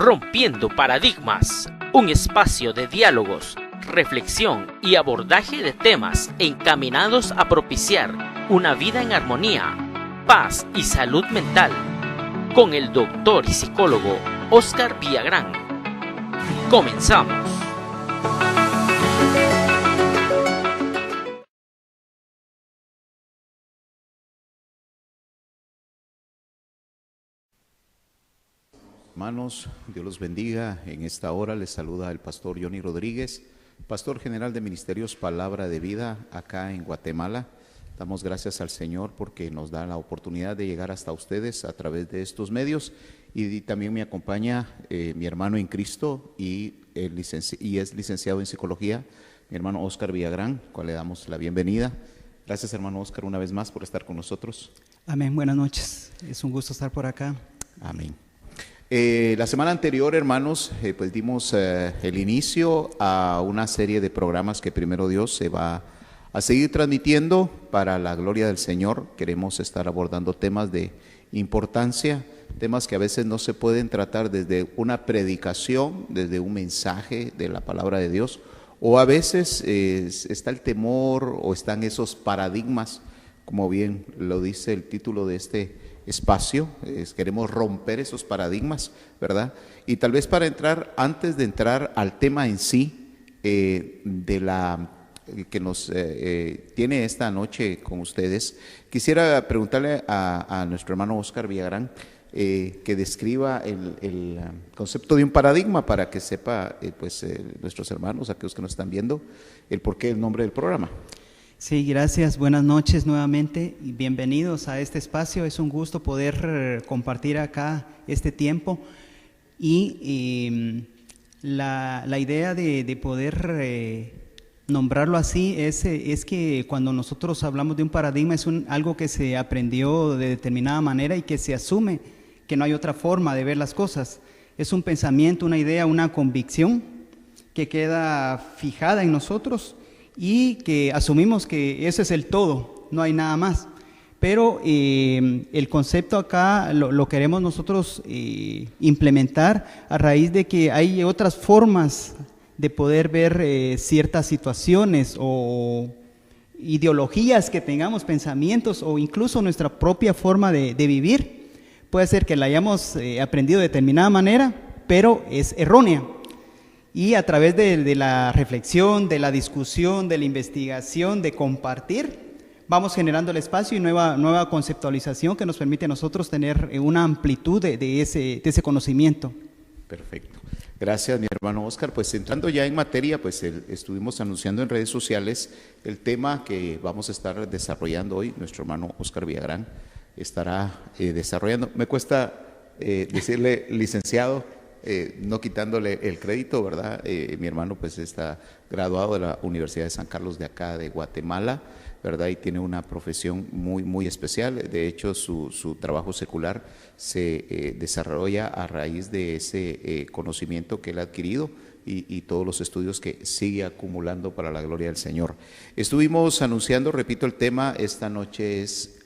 Rompiendo Paradigmas, un espacio de diálogos, reflexión y abordaje de temas encaminados a propiciar una vida en armonía, paz y salud mental, con el doctor y psicólogo Óscar Villagrán. Comenzamos. Hermanos, Dios los bendiga. En esta hora les saluda el pastor Johnny Rodríguez, pastor general de Ministerios Palabra de Vida acá en Guatemala. Damos gracias al Señor porque nos da la oportunidad de llegar hasta ustedes a través de estos medios, y también me acompaña mi hermano en Cristo y es licenciado en Psicología, mi hermano Óscar Villagrán, al cual le damos la bienvenida. Gracias, hermano Óscar, una vez más por estar con nosotros. Amén, buenas noches, es un gusto estar por acá. Amén. La semana anterior, hermanos, pues dimos el inicio a una serie de programas que primero Dios se va a seguir transmitiendo para la gloria del Señor. Queremos estar abordando temas de importancia, temas que a veces no se pueden tratar desde una predicación, desde un mensaje de la palabra de Dios, o a veces está el temor o están esos paradigmas, como bien lo dice el título de este espacio. Queremos romper esos paradigmas, ¿verdad? Y tal vez antes de entrar al tema en sí, de la que nos tiene esta noche con ustedes, quisiera preguntarle a nuestro hermano Óscar Villagrán que describa el concepto de un paradigma para que sepa nuestros hermanos, aquellos que nos están viendo, el porqué del nombre del programa. Sí, gracias, buenas noches nuevamente y bienvenidos a este espacio. Es un gusto poder compartir acá este tiempo y la idea de poder nombrarlo así es que cuando nosotros hablamos de un paradigma es algo que se aprendió de determinada manera y que se asume que no hay otra forma de ver las cosas. Es un pensamiento, una idea, una convicción que queda fijada en nosotros y que asumimos que ese es el todo, no hay nada más. Pero el concepto acá lo queremos nosotros implementar a raíz de que hay otras formas de poder ver ciertas situaciones o ideologías que tengamos, pensamientos o incluso nuestra propia forma de vivir. Puede ser que la hayamos aprendido de determinada manera, pero es errónea. Y a través de la reflexión, de la discusión, de la investigación, de compartir, vamos generando el espacio y nueva conceptualización que nos permite a nosotros tener una amplitud de ese conocimiento. Perfecto. Gracias, mi hermano Óscar. Pues entrando ya en materia, pues estuvimos anunciando en redes sociales el tema que vamos a estar desarrollando hoy. Nuestro hermano Óscar Villagrán estará desarrollando. Me cuesta decirle licenciado, no quitándole el crédito, ¿verdad? Mi hermano pues está graduado de la Universidad de San Carlos de acá de Guatemala, ¿verdad? Y tiene una profesión muy, muy especial. De hecho, su trabajo secular se desarrolla a raíz de ese conocimiento que él ha adquirido y todos los estudios que sigue acumulando para la gloria del Señor. Estuvimos anunciando, repito el tema, esta noche es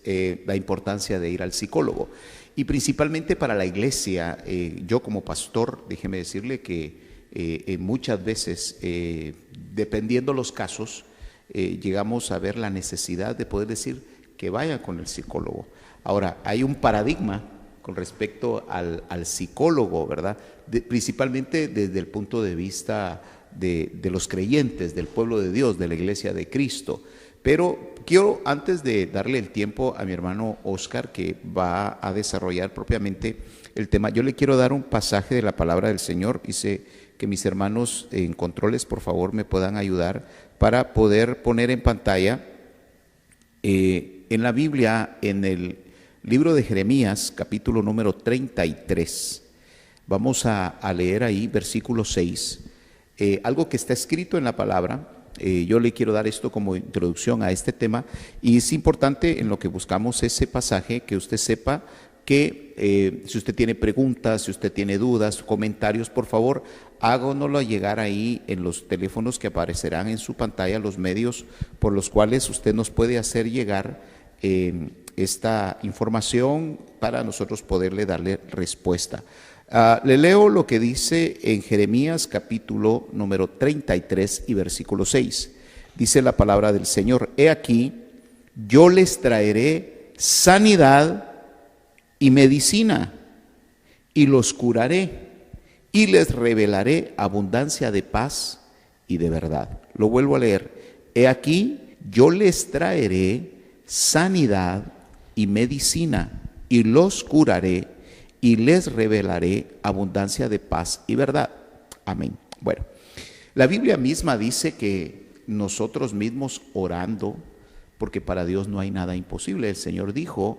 la importancia de ir al psicólogo. Y principalmente para la iglesia, yo como pastor, déjeme decirle que muchas veces, dependiendo los casos, llegamos a ver la necesidad de poder decir que vayan con el psicólogo. Ahora, hay un paradigma con respecto al psicólogo, ¿verdad? Principalmente desde el punto de vista de los creyentes, del pueblo de Dios, de la iglesia de Cristo. Pero quiero, antes de darle el tiempo a mi hermano Óscar, que va a desarrollar propiamente el tema, yo le quiero dar un pasaje de la palabra del Señor. Dice que mis hermanos en controles, por favor, me puedan ayudar para poder poner en pantalla en la Biblia, en el libro de Jeremías, capítulo número 33. Vamos a leer ahí versículo 6, algo que está escrito en la palabra. Yo le quiero dar esto como introducción a este tema, y es importante en lo que buscamos ese pasaje que usted sepa que si usted tiene preguntas, si usted tiene dudas, comentarios, por favor, háganoslo llegar ahí en los teléfonos que aparecerán en su pantalla, los medios por los cuales usted nos puede hacer llegar esta información para nosotros poderle darle respuesta. Le leo lo que dice en Jeremías capítulo número 33 y versículo 6. Dice la palabra del Señor: he aquí, yo les traeré sanidad y medicina, y los curaré, y les revelaré abundancia de paz y de verdad. Lo vuelvo a leer: he aquí, yo les traeré sanidad y medicina, y los curaré, y les revelaré abundancia de paz y verdad. Amén. Bueno, la Biblia misma dice que nosotros mismos orando, porque para Dios no hay nada imposible. El Señor dijo: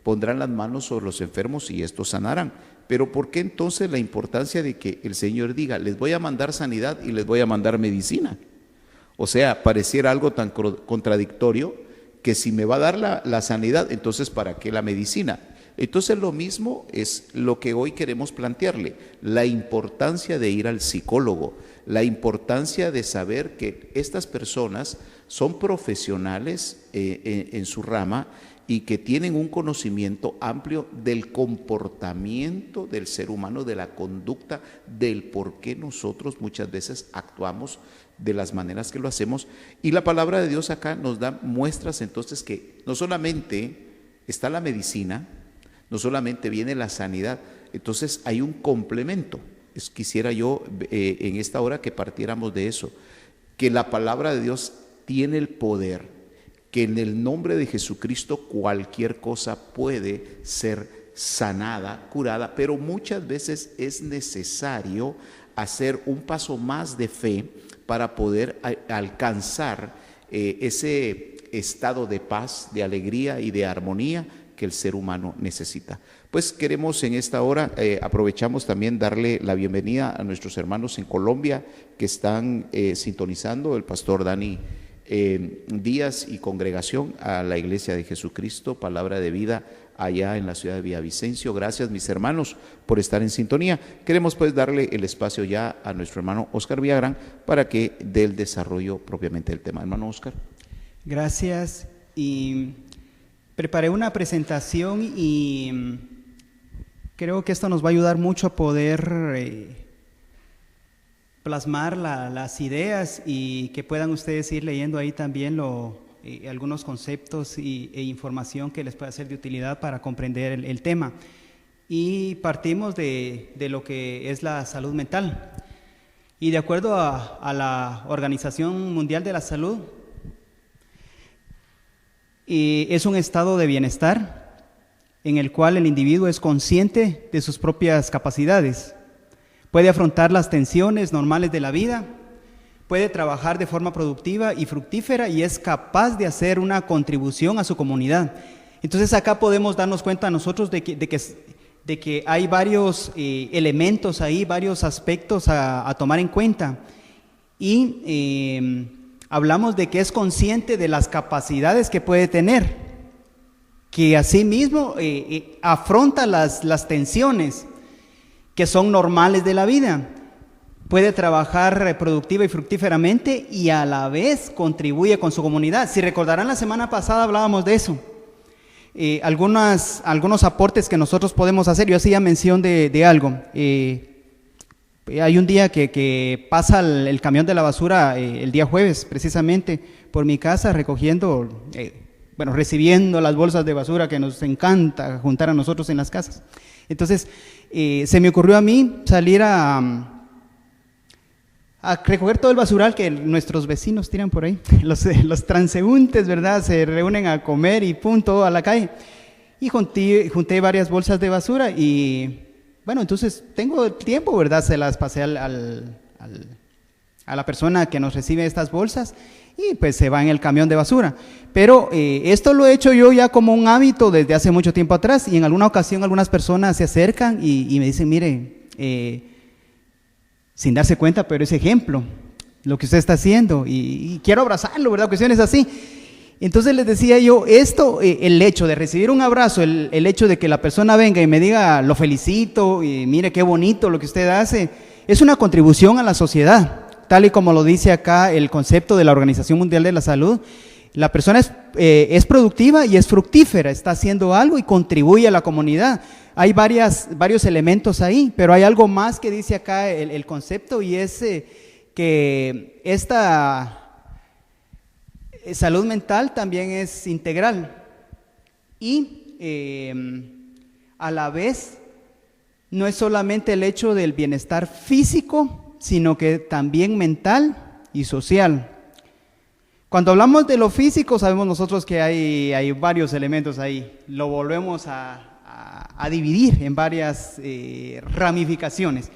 pondrán las manos sobre los enfermos y estos sanarán. Pero ¿por qué entonces la importancia de que el Señor diga: les voy a mandar sanidad y les voy a mandar medicina? O sea, pareciera algo tan contradictorio, que si me va a dar la sanidad, entonces ¿para qué la medicina? Entonces lo mismo es lo que hoy queremos plantearle: la importancia de ir al psicólogo, la importancia de saber que estas personas son profesionales en su rama y que tienen un conocimiento amplio del comportamiento del ser humano, de la conducta, del por qué nosotros muchas veces actuamos de las maneras que lo hacemos. Y la palabra de Dios acá nos da muestras entonces que no solamente está la medicina, no solamente viene la sanidad, entonces hay un complemento. Quisiera yo en esta hora que partiéramos de eso, que la palabra de Dios tiene el poder, que en el nombre de Jesucristo cualquier cosa puede ser sanada, curada, pero muchas veces es necesario hacer un paso más de fe para poder alcanzar ese estado de paz, de alegría y de armonía que el ser humano necesita. Pues queremos en esta hora, aprovechamos también darle la bienvenida a nuestros hermanos en Colombia que están sintonizando, el pastor Dani Díaz y congregación, a la Iglesia de Jesucristo, Palabra de Vida, allá en la ciudad de Villavicencio. Gracias, mis hermanos, por estar en sintonía. Queremos pues darle el espacio ya a nuestro hermano Óscar Villagrán para que dé el desarrollo propiamente del tema. Hermano Óscar. Gracias. Y preparé una presentación y creo que esto nos va a ayudar mucho a poder plasmar las ideas y que puedan ustedes ir leyendo ahí también algunos conceptos e información que les pueda ser de utilidad para comprender el tema. Y partimos de lo que es la salud mental. Y de acuerdo a la Organización Mundial de la Salud, es un estado de bienestar en el cual el individuo es consciente de sus propias capacidades, puede afrontar las tensiones normales de la vida, puede trabajar de forma productiva y fructífera y es capaz de hacer una contribución a su comunidad. Entonces acá podemos darnos cuenta nosotros de que hay varios elementos ahí, varios aspectos a tomar en cuenta. Y hablamos de que es consciente de las capacidades que puede tener, que asimismo afronta las tensiones que son normales de la vida. Puede trabajar productiva y fructíferamente y a la vez contribuye con su comunidad. Si recordarán, la semana pasada hablábamos de eso. Algunos aportes que nosotros podemos hacer. Yo hacía mención de algo. Hay un día que pasa el camión de la basura, el día jueves precisamente, por mi casa recogiendo, recibiendo las bolsas de basura que nos encanta juntar a nosotros en las casas. Entonces, se me ocurrió a mí salir a recoger todo el basural que nuestros vecinos tiran por ahí. Los transeúntes, ¿verdad? Se reúnen a comer y punto, a la calle. Y junté varias bolsas de basura y, entonces tengo tiempo, ¿verdad? Se las pasé a la persona que nos recibe estas bolsas y pues se va en el camión de basura. Pero esto lo he hecho yo ya como un hábito desde hace mucho tiempo atrás y en alguna ocasión algunas personas se acercan y me dicen: mire, sin darse cuenta, pero es ejemplo lo que usted está haciendo y quiero abrazarlo, ¿verdad? Cuestiones así. Entonces les decía yo, el hecho de recibir un abrazo, el hecho de que la persona venga y me diga: lo felicito, y mire qué bonito lo que usted hace, es una contribución a la sociedad, tal y como lo dice acá el concepto de la Organización Mundial de la Salud. La persona es productiva y es fructífera, está haciendo algo y contribuye a la comunidad. Hay varios elementos ahí, pero hay algo más que dice acá el concepto, y es que esta salud mental también es integral y a la vez no es solamente el hecho del bienestar físico, sino que también mental y social. Cuando hablamos de lo físico, sabemos nosotros que hay varios elementos ahí. Lo volvemos a dividir en varias ramificaciones.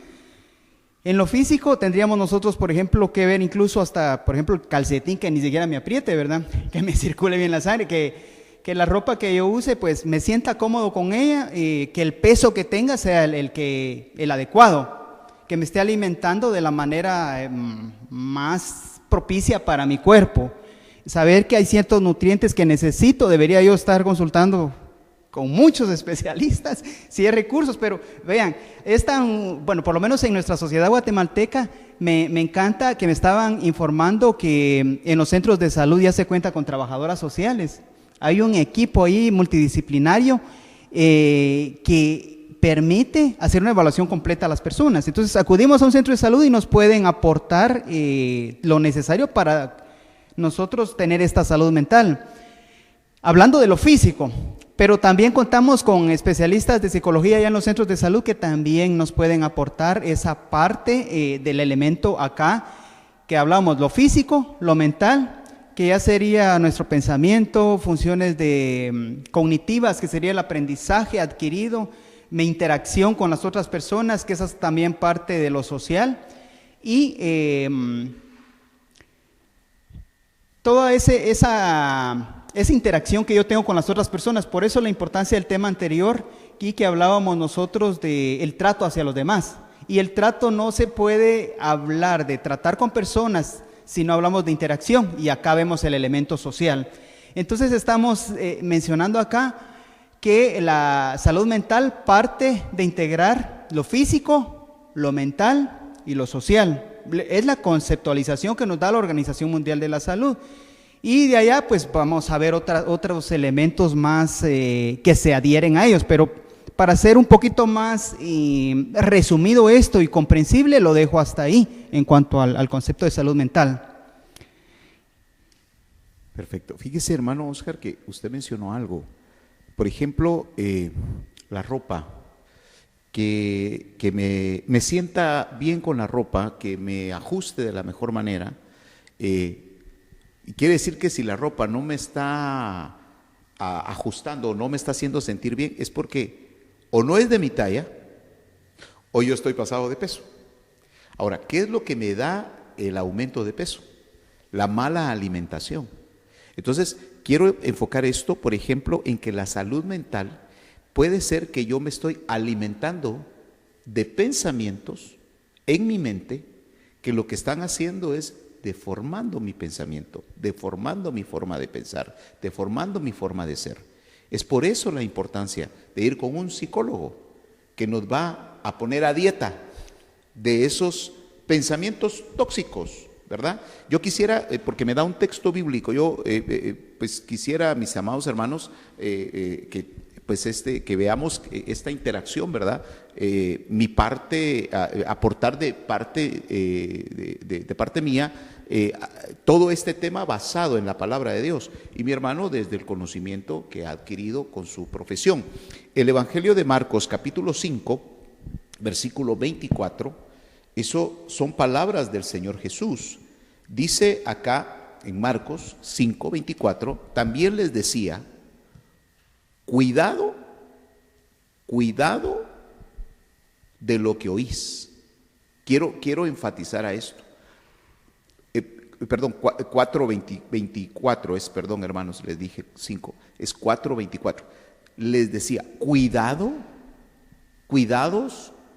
En lo físico tendríamos nosotros, por ejemplo, que ver incluso hasta, por ejemplo, el calcetín que ni siquiera me apriete, ¿verdad? Que me circule bien la sangre, que la ropa que yo use, pues me sienta cómodo con ella, que el peso que tenga sea el adecuado, que me esté alimentando de la manera más propicia para mi cuerpo. Saber que hay ciertos nutrientes que necesito, debería yo estar consultando con muchos especialistas si hay recursos, pero vean, es tan, bueno, por lo menos en nuestra sociedad guatemalteca, me encanta que me estaban informando que en los centros de salud ya se cuenta con trabajadoras sociales. Hay un equipo ahí multidisciplinario que permite hacer una evaluación completa a las personas. Entonces acudimos a un centro de salud y nos pueden aportar lo necesario para nosotros tener esta salud mental. Hablando de lo físico, pero también contamos con especialistas de psicología ya en los centros de salud que también nos pueden aportar esa parte del elemento acá que hablamos, lo físico, lo mental, que ya sería nuestro pensamiento, funciones cognitivas, que sería el aprendizaje adquirido, mi interacción con las otras personas, que esa es también parte de lo social, y toda esa interacción que yo tengo con las otras personas. Por eso la importancia del tema anterior y que hablábamos nosotros del trato hacia los demás. Y el trato no se puede hablar de tratar con personas si no hablamos de interacción, y acá vemos el elemento social. Entonces estamos mencionando acá que la salud mental parte de integrar lo físico, lo mental y lo social. Es la conceptualización que nos da la Organización Mundial de la Salud. Y de allá pues vamos a ver otros elementos más que se adhieren a ellos, pero para hacer un poquito más resumido esto y comprensible, lo dejo hasta ahí en cuanto al concepto de salud mental. Perfecto. Fíjese, hermano Oscar, que usted mencionó algo. Por ejemplo, la ropa, que me sienta bien con la ropa, que me ajuste de la mejor manera. Y quiere decir que si la ropa no me está ajustando o no me está haciendo sentir bien, es porque o no es de mi talla o yo estoy pasado de peso. Ahora, ¿qué es lo que me da el aumento de peso? La mala alimentación. Entonces, quiero enfocar esto, por ejemplo, en que la salud mental puede ser que yo me estoy alimentando de pensamientos en mi mente que lo que están haciendo es deformando mi pensamiento, deformando mi forma de pensar, deformando mi forma de ser. Es por eso la importancia de ir con un psicólogo que nos va a poner a dieta de esos pensamientos tóxicos, ¿verdad? Yo quisiera, porque me da un texto bíblico, yo pues quisiera, mis amados hermanos, que veamos esta interacción, ¿verdad? Mi parte, aportar de parte mía, todo este tema basado en la palabra de Dios, y mi hermano desde el conocimiento que ha adquirido con su profesión. El Evangelio de Marcos, capítulo 5, versículo 24, eso son palabras del Señor Jesús. Dice acá en Marcos 5, 24, también les decía: cuidado de lo que oís. Quiero enfatizar a esto. 4:24 es, perdón hermanos, les dije 5, es 4:24. Les decía, cuidados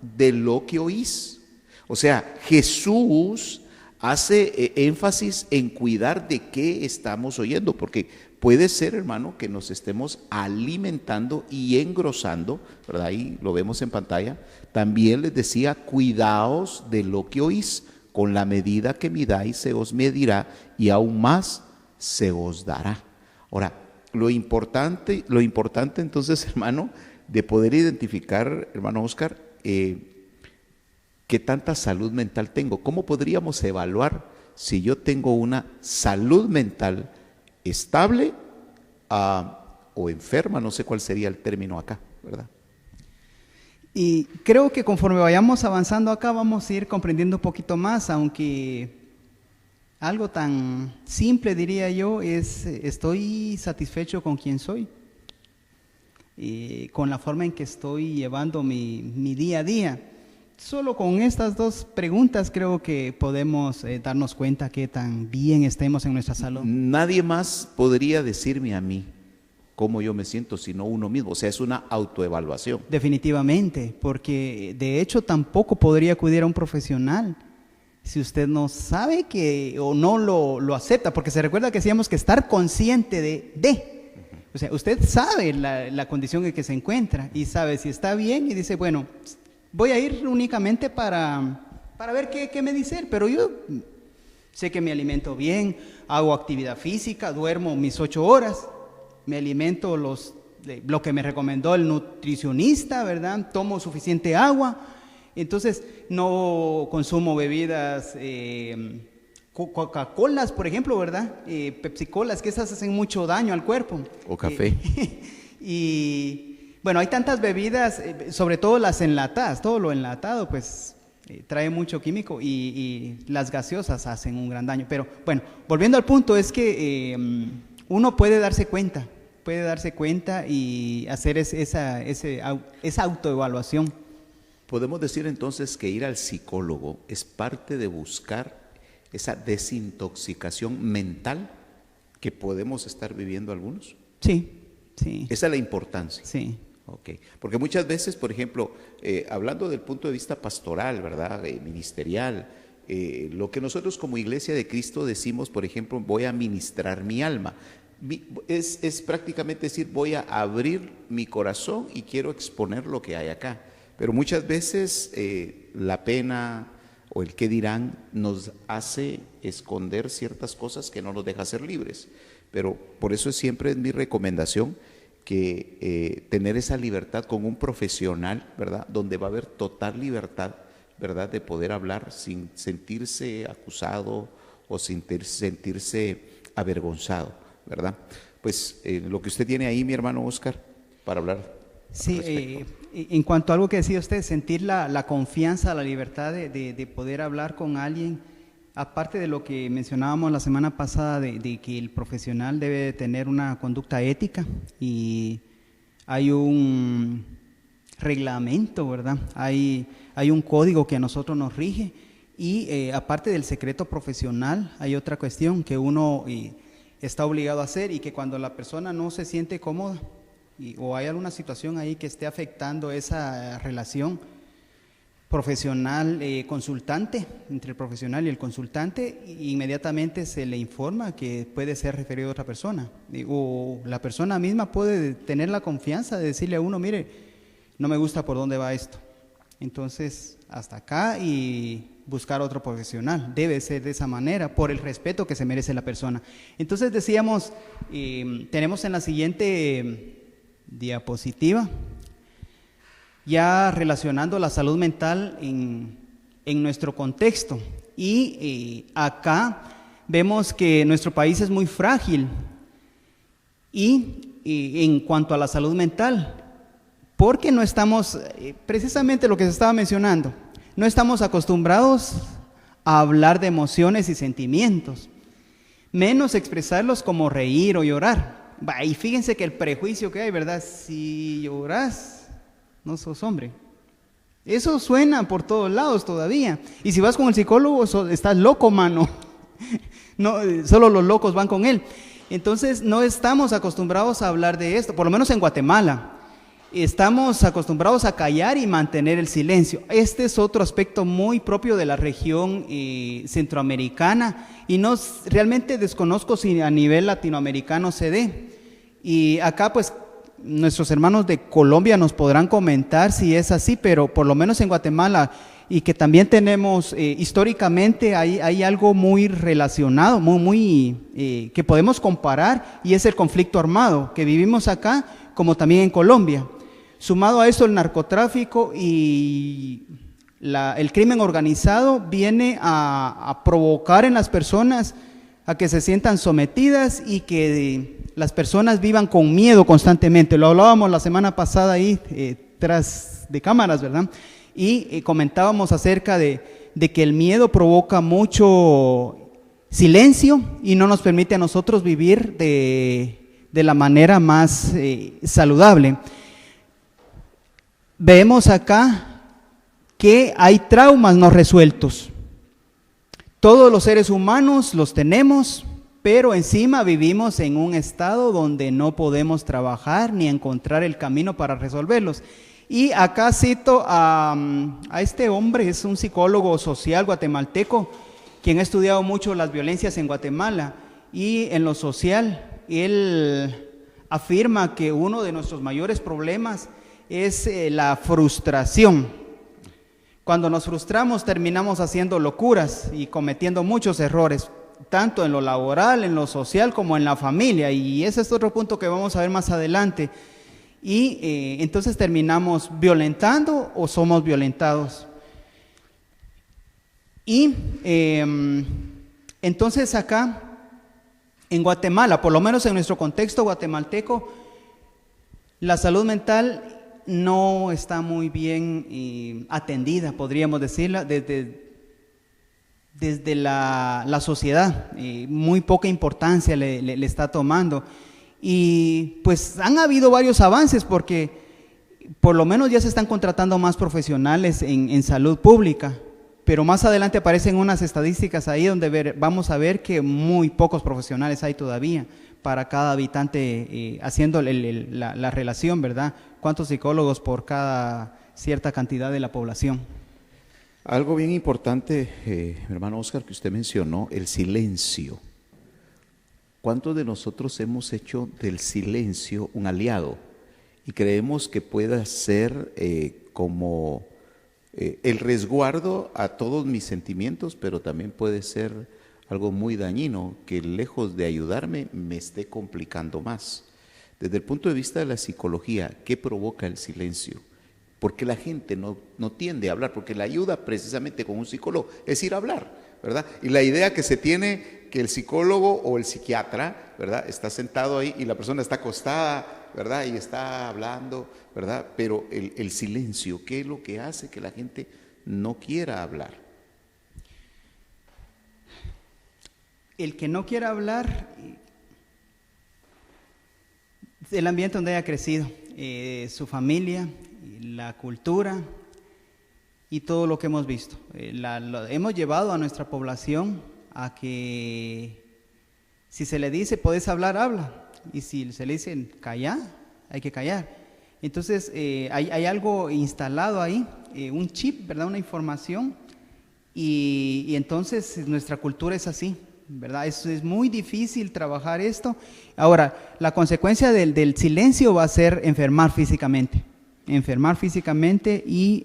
de lo que oís. O sea, Jesús hace énfasis en cuidar de qué estamos oyendo, porque puede ser, hermano, que nos estemos alimentando y engrosando, ¿verdad? Ahí lo vemos en pantalla. También les decía, cuidaos de lo que oís, con la medida que midáis se os medirá y aún más se os dará. Ahora, lo importante entonces, hermano, de poder identificar, hermano Oscar, qué tanta salud mental tengo. ¿Cómo podríamos evaluar si yo tengo una salud mental estable o enferma? No sé cuál sería el término acá, ¿verdad? Y creo que conforme vayamos avanzando acá vamos a ir comprendiendo un poquito más, aunque algo tan simple diría yo es, estoy satisfecho con quien soy, con la forma en que estoy llevando mi día a día. Solo con estas dos preguntas creo que podemos darnos cuenta que tan bien estemos en nuestra salud. Nadie más podría decirme a mí cómo yo me siento, sino uno mismo. O sea, es una autoevaluación. Definitivamente, porque de hecho tampoco podría acudir a un profesional si usted no sabe que o no lo acepta, porque se recuerda que decíamos que estar consciente o sea, usted sabe la condición en que se encuentra y sabe si está bien y dice, bueno, voy a ir únicamente para ver qué me dice él, pero yo sé que me alimento bien, hago actividad física, duermo mis 8 horas, me alimento lo que me recomendó el nutricionista, ¿verdad? Tomo suficiente agua, entonces no consumo bebidas, Coca-Colas, por ejemplo, ¿verdad? Pepsi-Colas, que esas hacen mucho daño al cuerpo. O café. Y bueno, hay tantas bebidas, sobre todo las enlatadas, todo lo enlatado, pues trae mucho químico y las gaseosas hacen un gran daño. Pero bueno, volviendo al punto, es que uno puede darse cuenta y hacer esa autoevaluación. Podemos decir entonces que ir al psicólogo es parte de buscar esa desintoxicación mental que podemos estar viviendo algunos. Sí, sí. Esa es la importancia. Sí. Okay. Porque muchas veces, por ejemplo, hablando del punto de vista pastoral, ¿verdad? Ministerial, lo que nosotros como Iglesia de Cristo decimos, por ejemplo, voy a ministrar mi alma. Es prácticamente decir, voy a abrir mi corazón y quiero exponer lo que hay acá. Pero muchas veces la pena o el qué dirán nos hace esconder ciertas cosas que no nos deja ser libres. Pero por eso siempre es mi recomendación que tener esa libertad con un profesional, ¿verdad? Donde va a haber total libertad, ¿verdad? De poder hablar sin sentirse acusado o sin sentirse avergonzado, ¿verdad? Pues lo que usted tiene ahí, mi hermano Oscar, para hablar. Sí, en cuanto a algo que decía usted, sentir la confianza, la libertad de poder hablar con alguien, aparte de lo que mencionábamos la semana pasada de que el profesional debe tener una conducta ética y hay un reglamento, ¿verdad? Hay un código que a nosotros nos rige y aparte del secreto profesional hay otra cuestión que uno está obligado a hacer y que cuando la persona no se siente cómoda o hay alguna situación ahí que esté afectando esa relación profesional consultante, entre el profesional y el consultante, inmediatamente se le informa que puede ser referido a otra persona o la persona misma puede tener la confianza de decirle a uno, mire, no me gusta por dónde va esto, entonces hasta acá y buscar otro profesional. Debe ser de esa manera por el respeto que se merece la persona. Entonces decíamos, tenemos en la siguiente diapositiva ya relacionando la salud mental en nuestro contexto y acá vemos que nuestro país es muy frágil y en cuanto a la salud mental, porque no estamos, precisamente lo que se estaba mencionando, no estamos acostumbrados a hablar de emociones y sentimientos, menos expresarlos como reír o llorar. Y fíjense que el prejuicio que hay, ¿verdad? Si lloras, no sos hombre. Eso suena por todos lados todavía. Y si vas con el psicólogo, estás loco, mano. No, solo los locos van con él. Entonces, no estamos acostumbrados a hablar de esto, por lo menos en Guatemala. Estamos acostumbrados a callar y mantener el silencio. Este es otro aspecto muy propio de la región centroamericana y no realmente desconozco si a nivel latinoamericano se dé. Y acá pues nuestros hermanos de Colombia nos podrán comentar si es así, pero por lo menos en Guatemala y que también tenemos, históricamente hay algo muy relacionado, que podemos comparar, y es el conflicto armado que vivimos acá, como también en Colombia. Sumado a eso, el narcotráfico y el crimen organizado viene a provocar en las personas a que se sientan sometidas y que las personas vivan con miedo constantemente. Lo hablábamos la semana pasada ahí, tras de cámaras, ¿verdad? Y comentábamos acerca de que el miedo provoca mucho silencio y no nos permite a nosotros vivir de la manera más saludable. Vemos acá que hay traumas no resueltos. Todos los seres humanos los tenemos, pero encima vivimos en un estado donde no podemos trabajar ni encontrar el camino para resolverlos. Y acá cito a este hombre, es un psicólogo social guatemalteco, quien ha estudiado mucho las violencias en Guatemala, y en lo social, él afirma que uno de nuestros mayores problemas es la frustración. Cuando nos frustramos terminamos haciendo locuras y cometiendo muchos errores, tanto en lo laboral, en lo social, como en la familia, y ese es otro punto que vamos a ver más adelante. Y entonces terminamos violentando o somos violentados. Y entonces acá en Guatemala, por lo menos en nuestro contexto guatemalteco, la salud mental no está muy bien atendida, podríamos decirla, desde la sociedad. Muy poca importancia le está tomando. Y pues han habido varios avances, porque por lo menos ya se están contratando más profesionales en salud pública, pero más adelante aparecen unas estadísticas ahí donde vamos a ver que muy pocos profesionales hay todavía para cada habitante, haciendo la relación, ¿verdad? ¿Cuántos psicólogos por cada cierta cantidad de la población? Algo bien importante, mi hermano Oscar, que usted mencionó, el silencio. ¿Cuántos de nosotros hemos hecho del silencio un aliado y creemos que pueda ser como el resguardo a todos mis sentimientos, pero también puede ser algo muy dañino, que lejos de ayudarme me esté complicando más? Desde el punto de vista de la psicología, ¿qué provoca el silencio? Porque la gente no tiende a hablar, porque la ayuda precisamente con un psicólogo es ir a hablar, ¿verdad? Y la idea que se tiene, que el psicólogo o el psiquiatra, ¿verdad?, está sentado ahí y la persona está acostada, ¿verdad?, y está hablando, ¿verdad? Pero el silencio, ¿qué es lo que hace que la gente no quiera hablar? El que no quiera hablar, el ambiente donde haya crecido, su familia, la cultura y todo lo que hemos visto. Hemos llevado a nuestra población a que si se le dice podés hablar, habla, y si se le dice calla, hay que callar. Entonces hay algo instalado ahí, un chip, ¿verdad?, una información, y entonces nuestra cultura es así, ¿verdad? Es muy difícil trabajar esto. Ahora, la consecuencia del silencio va a ser enfermar físicamente y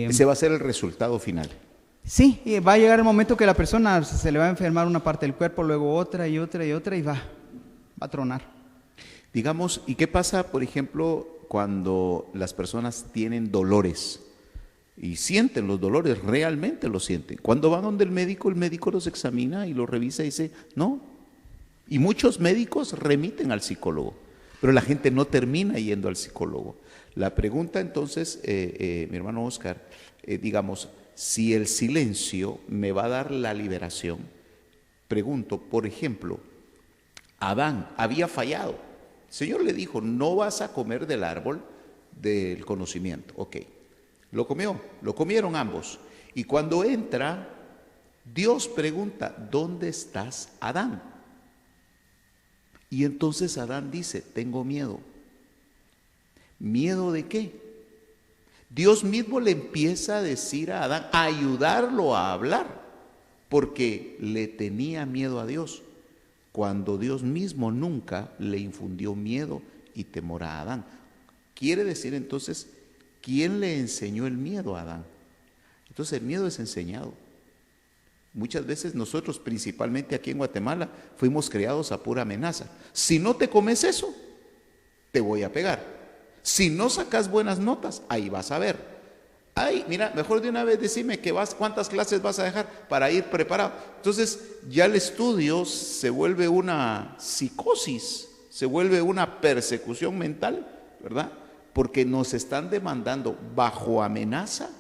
ese va a ser el resultado final. Sí, va a llegar el momento que la persona se le va a enfermar una parte del cuerpo, luego otra y otra y otra, y va a tronar. Digamos, ¿y qué pasa, por ejemplo, cuando las personas tienen dolores y sienten los dolores, realmente los sienten? Cuando van donde el médico los examina y los revisa y dice, no. Y muchos médicos remiten al psicólogo, pero la gente no termina yendo al psicólogo. La pregunta entonces, mi hermano Oscar, digamos, si el silencio me va a dar la liberación, pregunto, por ejemplo, Adán había fallado. El Señor le dijo, no vas a comer del árbol del conocimiento. Ok, lo comieron ambos. Y cuando entra, Dios pregunta, ¿dónde estás, Adán? Y entonces Adán dice, tengo miedo. ¿Miedo de qué? Dios mismo le empieza a decir a Adán, a ayudarlo a hablar, porque le tenía miedo a Dios, cuando Dios mismo nunca le infundió miedo y temor a Adán. Quiere decir entonces, ¿quién le enseñó el miedo a Adán? Entonces el miedo es enseñado. Muchas veces nosotros, principalmente aquí en Guatemala, fuimos criados a pura amenaza. Si no te comes eso, te voy a pegar. Si no sacas buenas notas, ahí vas a ver. Ay, mira, mejor de una vez decime cuántas clases vas a dejar para ir preparado. Entonces ya el estudio se vuelve una psicosis, se vuelve una persecución mental, ¿verdad? Porque nos están demandando bajo amenaza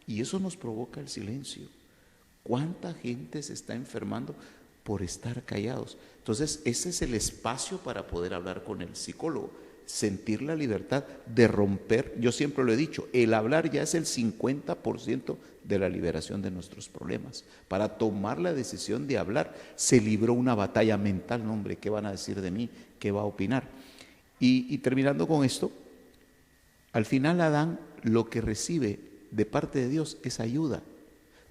y eso nos provoca el silencio. ¿Cuánta gente se está enfermando por estar callados? Entonces ese es el espacio para poder hablar con el psicólogo. Sentir la libertad de romper, yo siempre lo he dicho, el hablar ya es el 50% de la liberación de nuestros problemas. Para tomar la decisión de hablar, se libró una batalla mental, no hombre, ¿qué van a decir de mí? ¿Qué va a opinar? Y terminando con esto, al final Adán lo que recibe de parte de Dios es ayuda.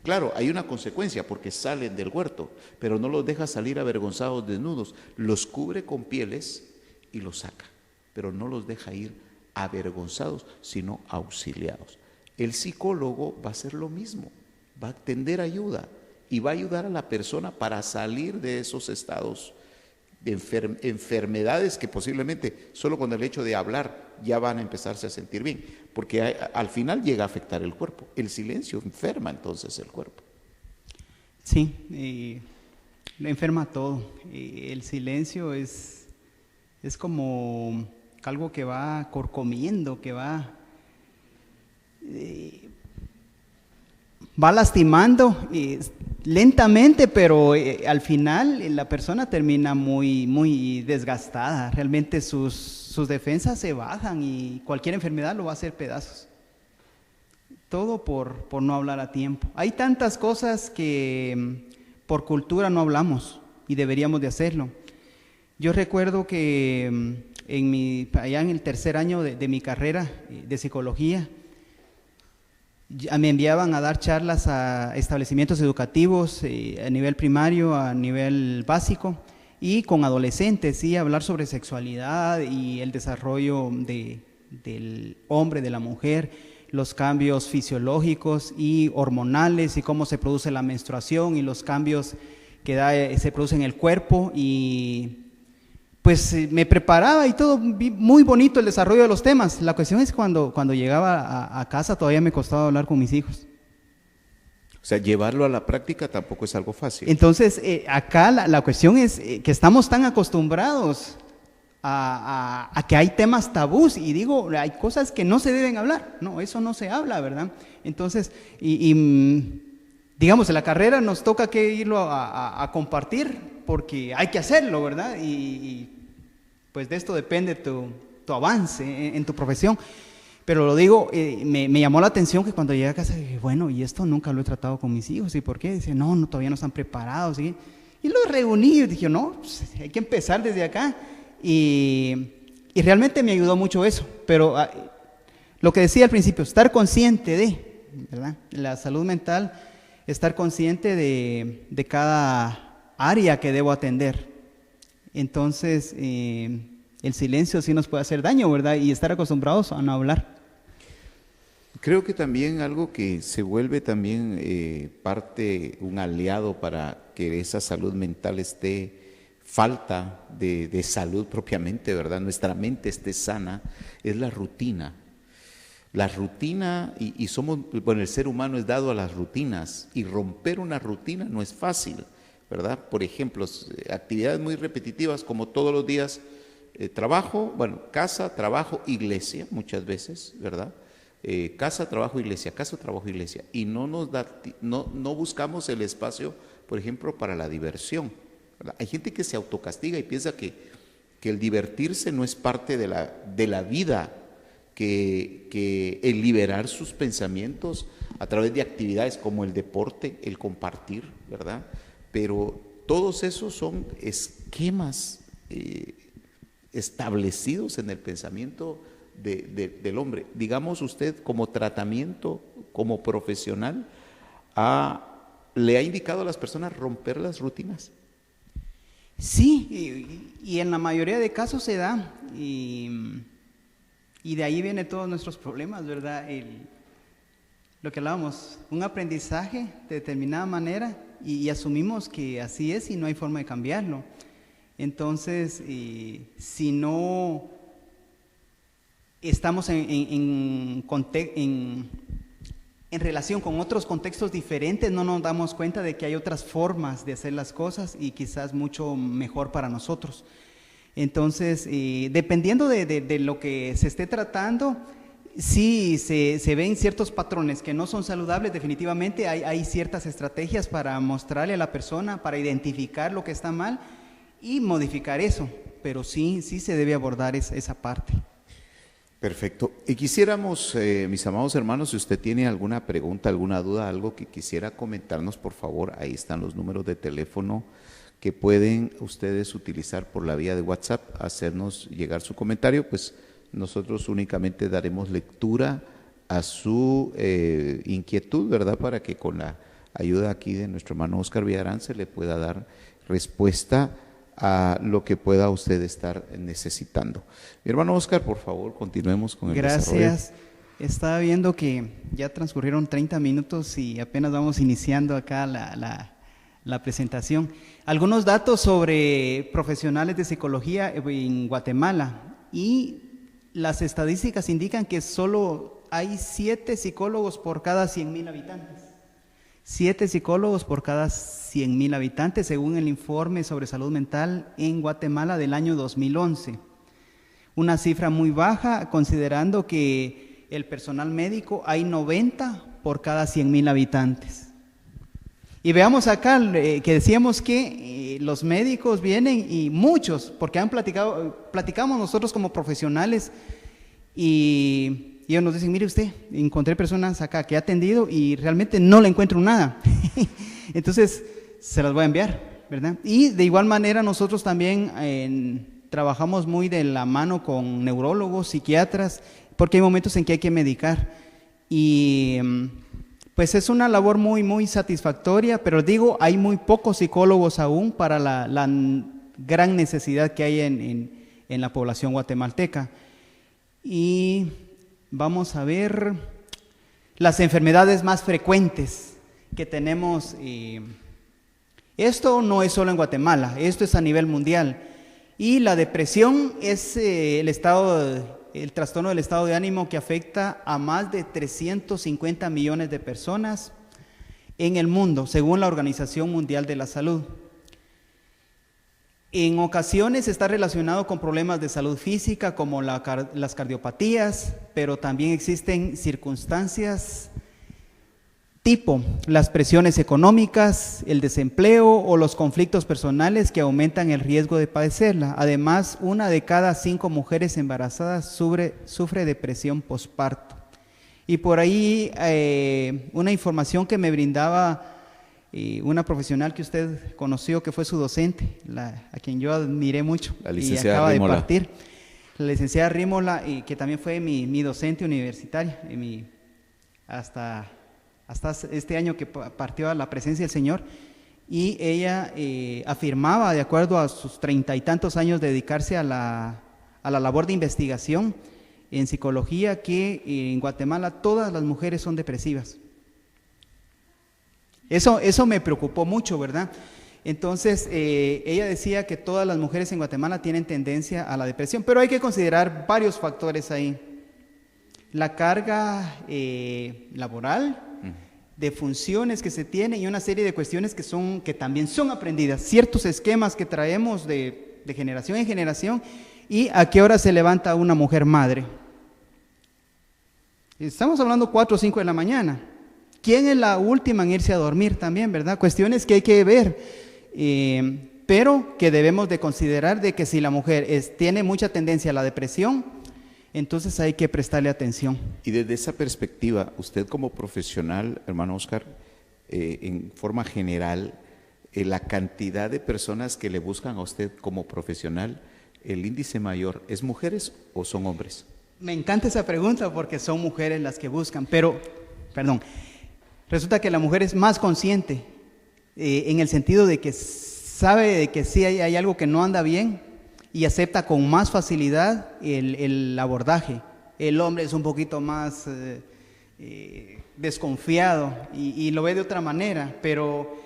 Claro, hay una consecuencia porque salen del huerto, pero no los deja salir avergonzados, desnudos, los cubre con pieles y los saca. Pero no los deja ir avergonzados, sino auxiliados. El psicólogo va a hacer lo mismo, va a tender ayuda y va a ayudar a la persona para salir de esos estados de enfermedades que posiblemente solo con el hecho de hablar ya van a empezarse a sentir bien, porque al final llega a afectar el cuerpo. El silencio enferma entonces el cuerpo. Sí, le enferma todo. El silencio es como algo que va corcomiendo, que va lastimando lentamente, pero al final la persona termina muy desgastada. Realmente sus defensas se bajan y cualquier enfermedad lo va a hacer pedazos. Todo por no hablar a tiempo. Hay tantas cosas que por cultura no hablamos y deberíamos de hacerlo. Yo recuerdo que allá en el tercer año de mi carrera de psicología, me enviaban a dar charlas a establecimientos educativos a nivel primario, a nivel básico y con adolescentes, y hablar sobre sexualidad y el desarrollo del hombre, de la mujer, los cambios fisiológicos y hormonales y cómo se produce la menstruación y los cambios que se producen en el cuerpo. Y pues me preparaba y todo, muy bonito el desarrollo de los temas. La cuestión es cuando llegaba a casa todavía me costaba hablar con mis hijos. O sea, llevarlo a la práctica tampoco es algo fácil. Entonces, acá la cuestión es que estamos tan acostumbrados a que hay temas tabús, y digo, hay cosas que no se deben hablar. No, eso no se habla, ¿verdad? Entonces, digamos, en la carrera nos toca que irlo a compartir, porque hay que hacerlo, ¿verdad? Y pues de esto depende tu avance en tu profesión. Pero lo digo, me llamó la atención que cuando llegué a casa dije, bueno, y esto nunca lo he tratado con mis hijos. ¿Y por qué? Dice, no, todavía no están preparados. ¿Sí? Y los reuní y dije, no, pues hay que empezar desde acá. Y realmente me ayudó mucho eso. Pero lo que decía al principio, estar consciente ¿verdad? La salud mental, estar consciente de cada área que debo atender. Entonces, el silencio sí nos puede hacer daño, ¿verdad? Y estar acostumbrados a no hablar. Creo que también algo que se vuelve también un aliado para que esa salud mental falta de salud propiamente, ¿verdad? Nuestra mente esté sana, es la rutina. La rutina, y el ser humano es dado a las rutinas, y romper una rutina no es fácil, ¿verdad? Por ejemplo, actividades muy repetitivas como todos los días, casa, trabajo, iglesia, muchas veces, ¿verdad? Casa, trabajo, iglesia, y no buscamos el espacio, por ejemplo, para la diversión, ¿verdad? Hay gente que se autocastiga y piensa que el divertirse no es parte de la vida, que el liberar sus pensamientos a través de actividades como el deporte, el compartir, ¿verdad? Pero todos esos son esquemas establecidos en el pensamiento del hombre. Digamos, usted como tratamiento, como profesional, ¿le ha indicado a las personas romper las rutinas? Sí, y en la mayoría de casos se da, y de ahí vienen todos nuestros problemas, ¿verdad? lo que hablábamos, un aprendizaje de determinada manera y asumimos que así es y no hay forma de cambiarlo. Entonces, si no estamos en relación con otros contextos diferentes, no nos damos cuenta de que hay otras formas de hacer las cosas y quizás mucho mejor para nosotros. Entonces, dependiendo de lo que se esté tratando, sí se ven ciertos patrones que no son saludables. Definitivamente hay ciertas estrategias para mostrarle a la persona, para identificar lo que está mal y modificar eso, pero sí se debe abordar esa parte. Perfecto. Y quisiéramos, mis amados hermanos, si usted tiene alguna pregunta, alguna duda, algo que quisiera comentarnos, por favor, ahí están los números de teléfono que pueden ustedes utilizar por la vía de WhatsApp, hacernos llegar su comentario, pues nosotros únicamente daremos lectura a su inquietud, ¿verdad? Para que con la ayuda aquí de nuestro hermano Óscar Villagrán se le pueda dar respuesta a lo que pueda usted estar necesitando. Mi hermano Óscar, por favor, continuemos con el desarrollo. Gracias. Estaba viendo que ya transcurrieron 30 minutos y apenas vamos iniciando acá la presentación. Algunos datos sobre profesionales de psicología en Guatemala, y las estadísticas indican que solo hay 7 psicólogos por cada 100,000 habitantes. 7 psicólogos por cada 100,000 habitantes, según el informe sobre salud mental en Guatemala del año 2011. Una cifra muy baja, considerando que el personal médico hay 90 por cada 100,000 habitantes. Y veamos acá que decíamos que los médicos vienen, y muchos, porque platicamos nosotros como profesionales, y ellos nos dicen: mire usted, encontré personas acá que he atendido y realmente no le encuentro nada. Entonces, se las voy a enviar, ¿verdad? Y de igual manera nosotros también trabajamos muy de la mano con neurólogos, psiquiatras, porque hay momentos en que hay que medicar. Y pues es una labor muy, muy satisfactoria, pero digo, hay muy pocos psicólogos aún para la gran necesidad que hay en la población guatemalteca. Y vamos a ver las enfermedades más frecuentes que tenemos. Esto no es solo en Guatemala, esto es a nivel mundial. Y la depresión es el trastorno del estado de ánimo que afecta a más de 350 millones de personas en el mundo, según la Organización Mundial de la Salud. En ocasiones está relacionado con problemas de salud física como las cardiopatías, pero también existen circunstancias tipo las presiones económicas, el desempleo o los conflictos personales que aumentan el riesgo de padecerla. Además, 1 de cada 5 mujeres embarazadas sufre depresión posparto. Y por ahí una información que me brindaba una profesional que usted conoció, que fue su docente, a quien yo admiré mucho, la licenciada y acaba Rímola de partir, la licenciada Rímola, y que también fue mi docente universitaria, hasta este año que partió a la presencia del Señor. Y ella afirmaba, de acuerdo a sus 30 y tantos años de dedicarse a la labor de investigación en psicología, que en Guatemala todas las mujeres son depresivas. Eso me preocupó mucho, ¿verdad? Entonces, ella decía que todas las mujeres en Guatemala tienen tendencia a la depresión, pero hay que considerar varios factores ahí. La carga laboral, de funciones que se tienen, y una serie de cuestiones que también son aprendidas, ciertos esquemas que traemos de generación en generación. ¿Y a qué hora se levanta una mujer madre? Estamos hablando 4 o 5 de la mañana. ¿Quién es la última en irse a dormir también, verdad? Cuestiones que hay que ver, pero que debemos de considerar de que si la mujer tiene mucha tendencia a la depresión, entonces hay que prestarle atención. Y desde esa perspectiva, usted como profesional, hermano Óscar, en forma general, la cantidad de personas que le buscan a usted como profesional, ¿el índice mayor es mujeres o son hombres? Me encanta esa pregunta porque son mujeres las que buscan, pero, resulta que la mujer es más consciente en el sentido de que sabe de que sí hay algo que no anda bien y acepta con más facilidad el abordaje. El hombre es un poquito más desconfiado y lo ve de otra manera, pero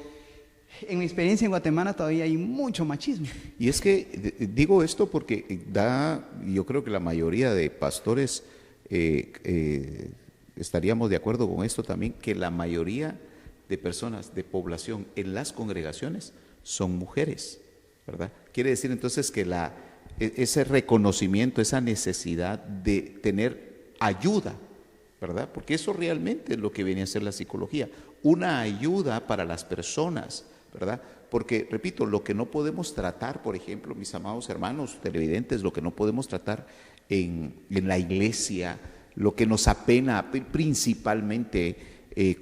en mi experiencia en Guatemala todavía hay mucho machismo. Y es que digo esto porque yo creo que la mayoría de pastores estaríamos de acuerdo con esto también, que la mayoría de personas de población en las congregaciones son mujeres, ¿verdad? Quiere decir entonces que ese reconocimiento, esa necesidad de tener ayuda, ¿verdad? Porque eso realmente es lo que viene a ser la psicología, una ayuda para las personas, ¿verdad? Porque, repito, lo que no podemos tratar, por ejemplo, mis amados hermanos televidentes, lo que no podemos tratar en la iglesia, lo que nos apena principalmente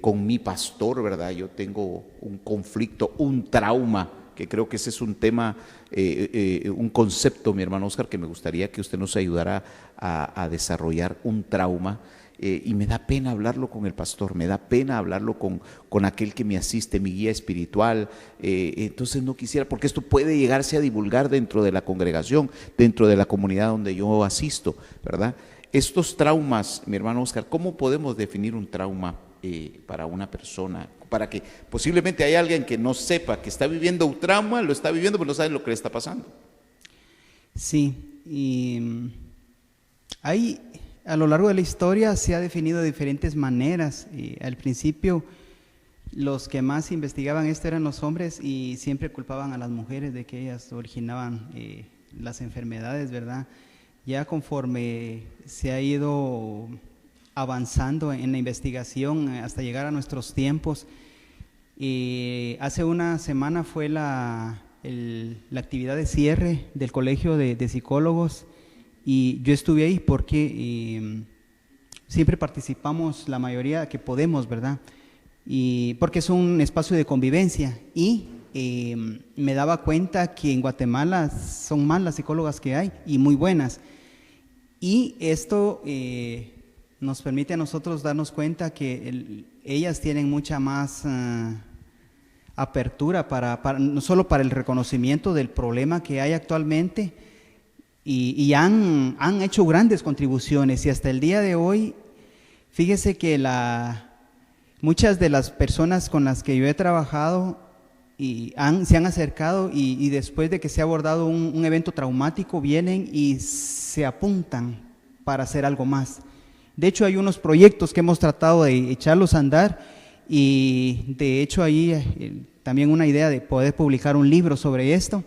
con mi pastor, ¿verdad? Yo tengo un conflicto, un trauma, que creo que ese es un tema, un concepto, mi hermano Oscar, que me gustaría que usted nos ayudara a desarrollar un trauma. Y me da pena hablarlo con el pastor, me da pena hablarlo con aquel que me asiste, mi guía espiritual. Entonces no quisiera, porque esto puede llegarse a divulgar dentro de la congregación, dentro de la comunidad donde yo asisto, ¿verdad? Estos traumas, mi hermano Oscar, ¿cómo podemos definir un trauma para una persona? Para que posiblemente hay alguien que no sepa que está viviendo un trauma, lo está viviendo, pero no sabe lo que le está pasando. Sí, y hay... A lo largo de la historia se ha definido de diferentes maneras. Al principio los que más investigaban esto eran los hombres y siempre culpaban a las mujeres de que ellas originaban las enfermedades, ¿verdad? Ya conforme se ha ido avanzando en la investigación hasta llegar a nuestros tiempos, hace una semana fue la actividad de cierre del Colegio de Psicólogos. Y yo estuve ahí porque siempre participamos la mayoría que podemos, ¿verdad? Y porque es un espacio de convivencia. Y me daba cuenta que en Guatemala son más las psicólogas que hay y muy buenas. Y esto nos permite a nosotros darnos cuenta que ellas tienen mucha más apertura no solo para el reconocimiento del problema que hay actualmente, y han hecho grandes contribuciones, y hasta el día de hoy, fíjese que muchas de las personas con las que yo he trabajado se han acercado y después de que se ha abordado un evento traumático, vienen y se apuntan para hacer algo más. De hecho, hay unos proyectos que hemos tratado de echarlos a andar, y de hecho ahí también una idea de poder publicar un libro sobre esto.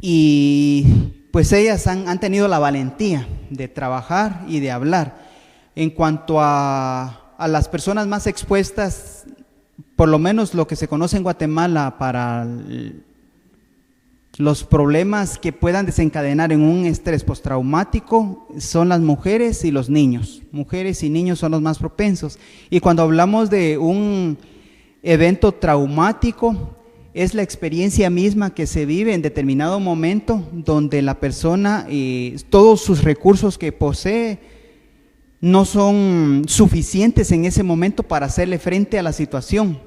Y pues ellas han tenido la valentía de trabajar y de hablar. En cuanto a las personas más expuestas, por lo menos lo que se conoce en Guatemala para los problemas que puedan desencadenar en un estrés postraumático, son las mujeres y los niños. Mujeres y niños son los más propensos. Y cuando hablamos de un evento traumático, es la experiencia misma que se vive en determinado momento, donde la persona, todos sus recursos que posee no son suficientes en ese momento para hacerle frente a la situación.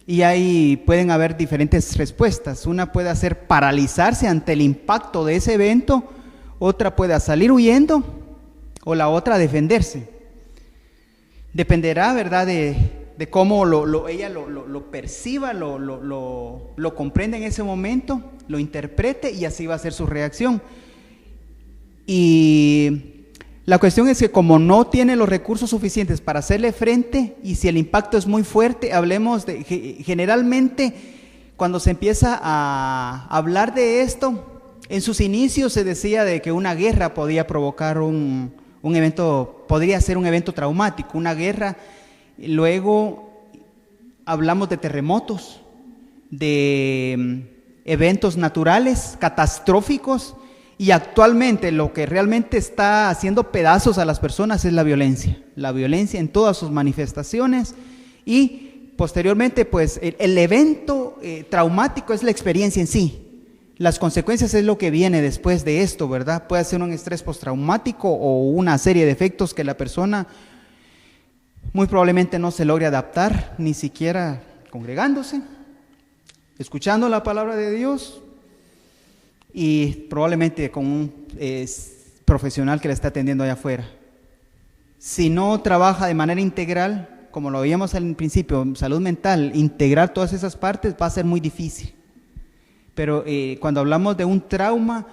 Y ahí pueden haber diferentes respuestas. Una puede hacer paralizarse ante el impacto de ese evento, otra puede salir huyendo, o la otra defenderse. Dependerá, ¿verdad?, de cómo ella lo perciba, lo comprende en ese momento, lo interprete, y así va a ser su reacción. Y la cuestión es que como no tiene los recursos suficientes para hacerle frente, y si el impacto es muy fuerte, hablemos de generalmente cuando se empieza a hablar de esto, en sus inicios se decía de que una guerra podía provocar un evento, podría ser un evento traumático, una guerra. Luego hablamos de terremotos, de eventos naturales, catastróficos, y actualmente lo que realmente está haciendo pedazos a las personas es la violencia en todas sus manifestaciones, y posteriormente pues el evento traumático es la experiencia en sí. Las consecuencias es lo que viene después de esto, ¿verdad? Puede ser un estrés postraumático o una serie de efectos que la persona muy probablemente no se logre adaptar, ni siquiera congregándose, escuchando la palabra de Dios, y probablemente con un profesional que le está atendiendo allá afuera. si no trabaja de manera integral, como lo veíamos al principio, salud mental, integrar todas esas partes va a ser muy difícil. Pero cuando hablamos de un trauma,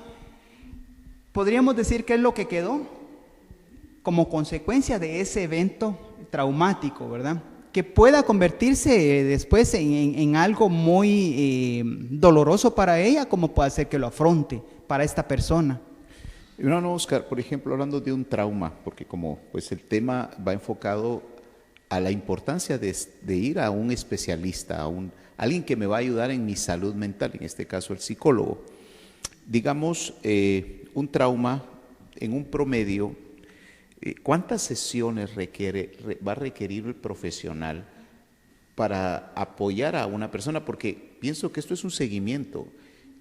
podríamos decir que es lo que quedó como consecuencia de ese evento traumático, ¿verdad? Que pueda convertirse después en algo muy doloroso para ella, como puede ser que lo afronte para esta persona. Hermano Oscar, por ejemplo, hablando de un trauma, porque como pues el tema va enfocado a la importancia de ir a un especialista, alguien que me va a ayudar en mi salud mental, en este caso el psicólogo. Digamos, un trauma en un promedio, ¿cuántas sesiones va a requerir el profesional para apoyar a una persona? Porque pienso que esto es un seguimiento,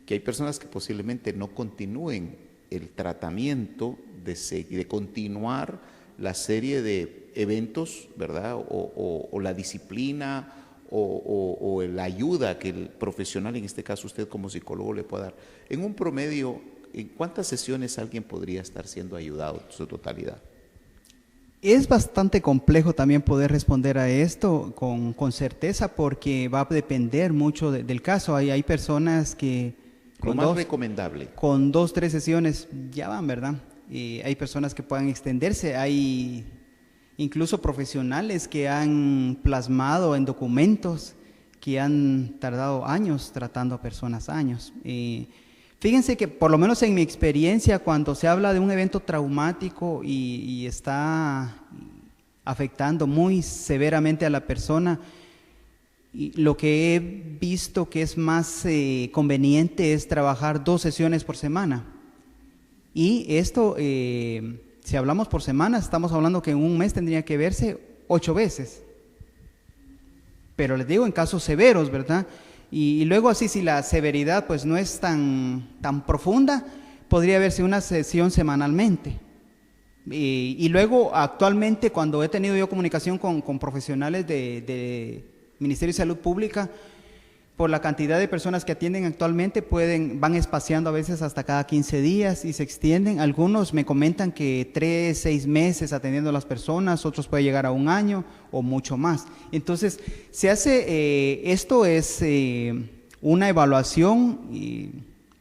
que hay personas que posiblemente no continúen el tratamiento de continuar la serie de eventos, ¿verdad? O la disciplina o la ayuda que el profesional, en este caso usted como psicólogo, le pueda dar. En un promedio, ¿en cuántas sesiones alguien podría estar siendo ayudado en su totalidad? Es bastante complejo también poder responder a esto con certeza, porque va a depender mucho del caso. Hay personas que Lo más recomendable. Con 2, 3 sesiones ya van, ¿verdad? Hay personas que puedan extenderse, hay incluso profesionales que han plasmado en documentos que han tardado años tratando a personas, años. Fíjense que por lo menos en mi experiencia, cuando se habla de un evento traumático y está afectando muy severamente a la persona, y lo que he visto que es más conveniente es trabajar 2 sesiones por semana. Y esto, si hablamos por semana, estamos hablando que en un mes tendría que verse 8 veces. Pero les digo, en casos severos, ¿verdad? Y luego así, si la severidad pues no es tan profunda, podría verse una sesión semanalmente. Y luego, actualmente, cuando he tenido yo comunicación con profesionales de Ministerio de Salud Pública, por la cantidad de personas que atienden actualmente, van espaciando a veces hasta cada 15 días y se extienden. Algunos me comentan que 3, 6 meses atendiendo a las personas, otros puede llegar a 1 año o mucho más. Entonces, se hace, esto es una evaluación, y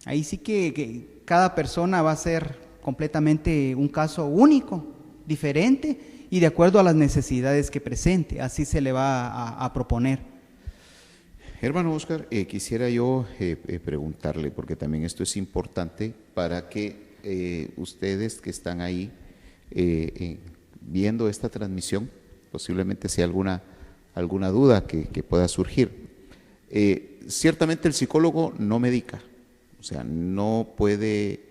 ahí sí que cada persona va a ser completamente un caso único, diferente, y de acuerdo a las necesidades que presente, así se le va a proponer. Hermano Oscar, quisiera yo preguntarle, porque también esto es importante para que ustedes que están ahí viendo esta transmisión, posiblemente sea alguna duda que pueda surgir. Ciertamente el psicólogo no medica, o sea, no puede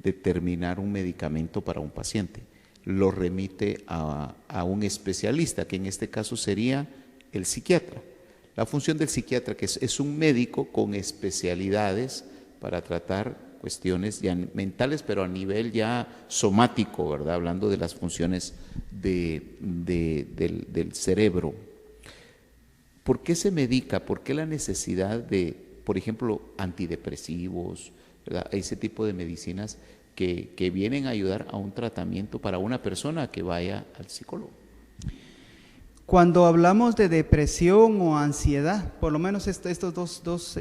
determinar un medicamento para un paciente. Lo remite a un especialista, que en este caso sería el psiquiatra. La función del psiquiatra, que es un médico con especialidades para tratar cuestiones ya mentales, pero a nivel ya somático, ¿verdad? Hablando de las funciones del cerebro. ¿Por qué se medica? ¿Por qué la necesidad de, por ejemplo, antidepresivos, ¿verdad? Ese tipo de medicinas que vienen a ayudar a un tratamiento para una persona que vaya al psicólogo? Cuando hablamos de depresión o ansiedad, por lo menos estos dos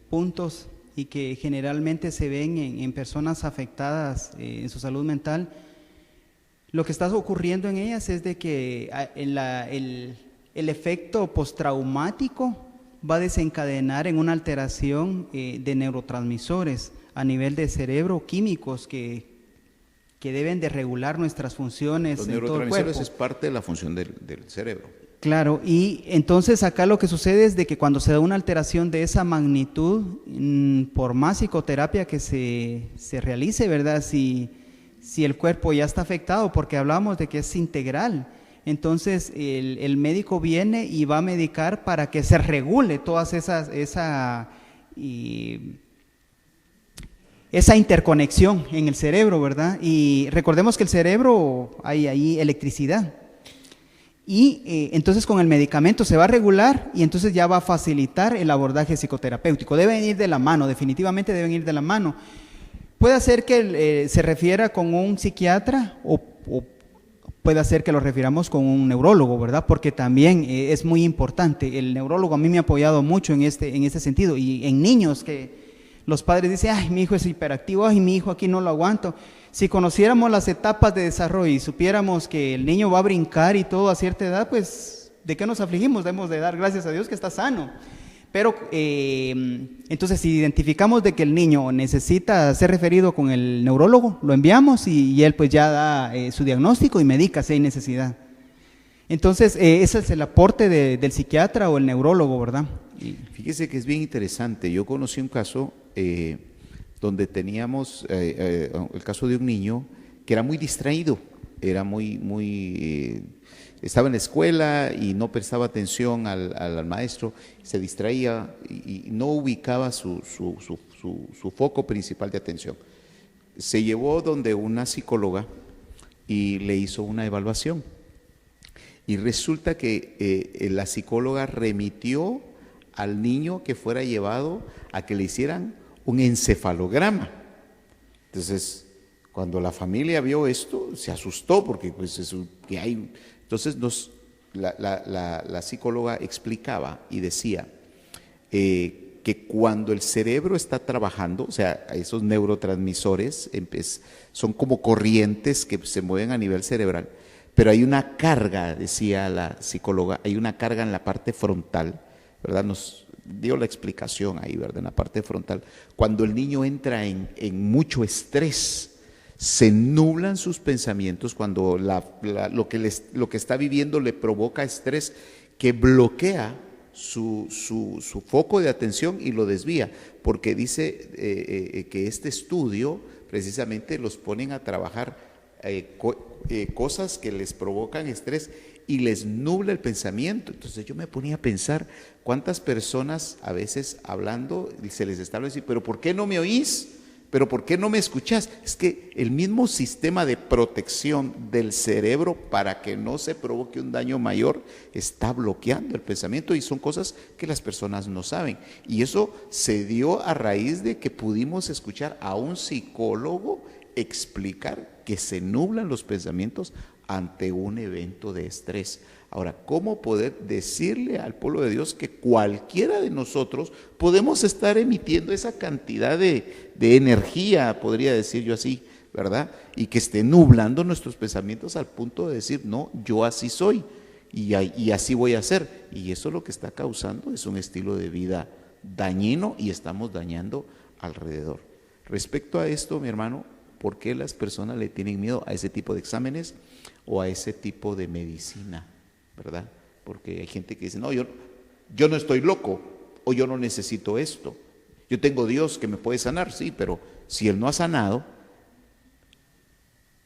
puntos, y que generalmente se ven en personas afectadas en su salud mental, lo que está ocurriendo en ellas es de que el efecto postraumático va a desencadenar en una alteración de neurotransmisores a nivel de cerebro, químicos que deben de regular nuestras funciones en todo el cuerpo. Los neurotransmisores es parte de la función del cerebro. Claro, y entonces acá lo que sucede es de que cuando se da una alteración de esa magnitud, por más psicoterapia que se realice, ¿verdad? Si el cuerpo ya está afectado, porque hablamos de que es integral, entonces el médico viene y va a medicar para que se regule todas esa interconexión en el cerebro, ¿verdad? Y recordemos que el cerebro hay ahí electricidad. Y entonces con el medicamento se va a regular y entonces ya va a facilitar el abordaje psicoterapéutico. Deben ir de la mano, definitivamente deben ir de la mano. Puede ser que se refiera con un psiquiatra o puede hacer que lo refiramos con un neurólogo, ¿verdad? Porque también es muy importante. El neurólogo a mí me ha apoyado mucho en este sentido. Y en niños que los padres dicen, ay, mi hijo es hiperactivo, ay, mi hijo aquí no lo aguanto. Si conociéramos las etapas de desarrollo y supiéramos que el niño va a brincar y todo a cierta edad, pues, ¿de qué nos afligimos? Debemos de dar gracias a Dios que está sano. Pero, entonces, si identificamos de que el niño necesita ser referido con el neurólogo, lo enviamos y él pues ya da su diagnóstico y medica si hay necesidad. Entonces, ese es el aporte del psiquiatra o el neurólogo, ¿verdad? Fíjese que es bien interesante. Yo conocí un caso donde teníamos el caso de un niño que era muy distraído, era estaba en la escuela y no prestaba atención al maestro, se distraía y no ubicaba su foco principal de atención. Se llevó donde una psicóloga y le hizo una evaluación. Y resulta que la psicóloga remitió al niño que fuera llevado a que le hicieran un encefalograma. Entonces, cuando la familia vio esto, se asustó porque pues eso que hay. Entonces la psicóloga explicaba y decía que cuando el cerebro está trabajando, o sea, esos neurotransmisores son como corrientes que se mueven a nivel cerebral, pero hay una carga, decía la psicóloga, hay una carga en la parte frontal, ¿verdad? Nos dio la explicación ahí, ¿verdad? En la parte frontal. Cuando el niño entra en mucho estrés, se nublan sus pensamientos cuando lo que está viviendo le provoca estrés que bloquea su foco de atención y lo desvía, porque dice que este estudio precisamente los ponen a trabajar cosas que les provocan estrés y les nubla el pensamiento. Entonces yo me ponía a pensar cuántas personas a veces hablando se les está diciendo, pero ¿por qué no me oís? ¿Pero por qué no me escuchás? Es que el mismo sistema de protección del cerebro para que no se provoque un daño mayor está bloqueando el pensamiento y son cosas que las personas no saben. Y eso se dio a raíz de que pudimos escuchar a un psicólogo explicar que se nublan los pensamientos ante un evento de estrés. Ahora, ¿cómo poder decirle al pueblo de Dios que cualquiera de nosotros podemos estar emitiendo esa cantidad de energía, podría decir yo así, ¿verdad? Y que esté nublando nuestros pensamientos al punto de decir, no, yo así soy y así voy a ser. Y eso lo que está causando es un estilo de vida dañino y estamos dañando alrededor. Respecto a esto, mi hermano, ¿por qué las personas le tienen miedo a ese tipo de exámenes o a ese tipo de medicina? ¿Verdad? Porque hay gente que dice, no, yo no estoy loco o yo no necesito esto. Yo tengo Dios que me puede sanar, sí, pero si Él no ha sanado,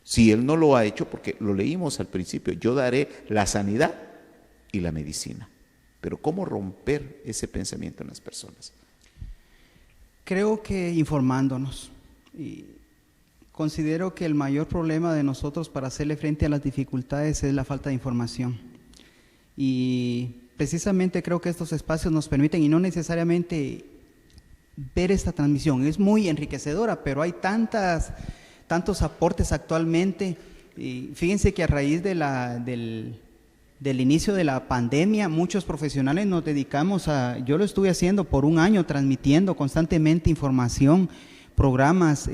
si Él no lo ha hecho, porque lo leímos al principio, yo daré la sanidad y la medicina. Pero ¿cómo romper ese pensamiento en las personas? Creo que informándonos. Y considero que el mayor problema de nosotros para hacerle frente a las dificultades es la falta de información. Y precisamente creo que estos espacios nos permiten, y no necesariamente ver esta transmisión, es muy enriquecedora, pero hay tantos aportes actualmente. Y fíjense que a raíz del inicio de la pandemia, muchos profesionales nos dedicamos yo lo estuve haciendo por un año, transmitiendo constantemente información, programas.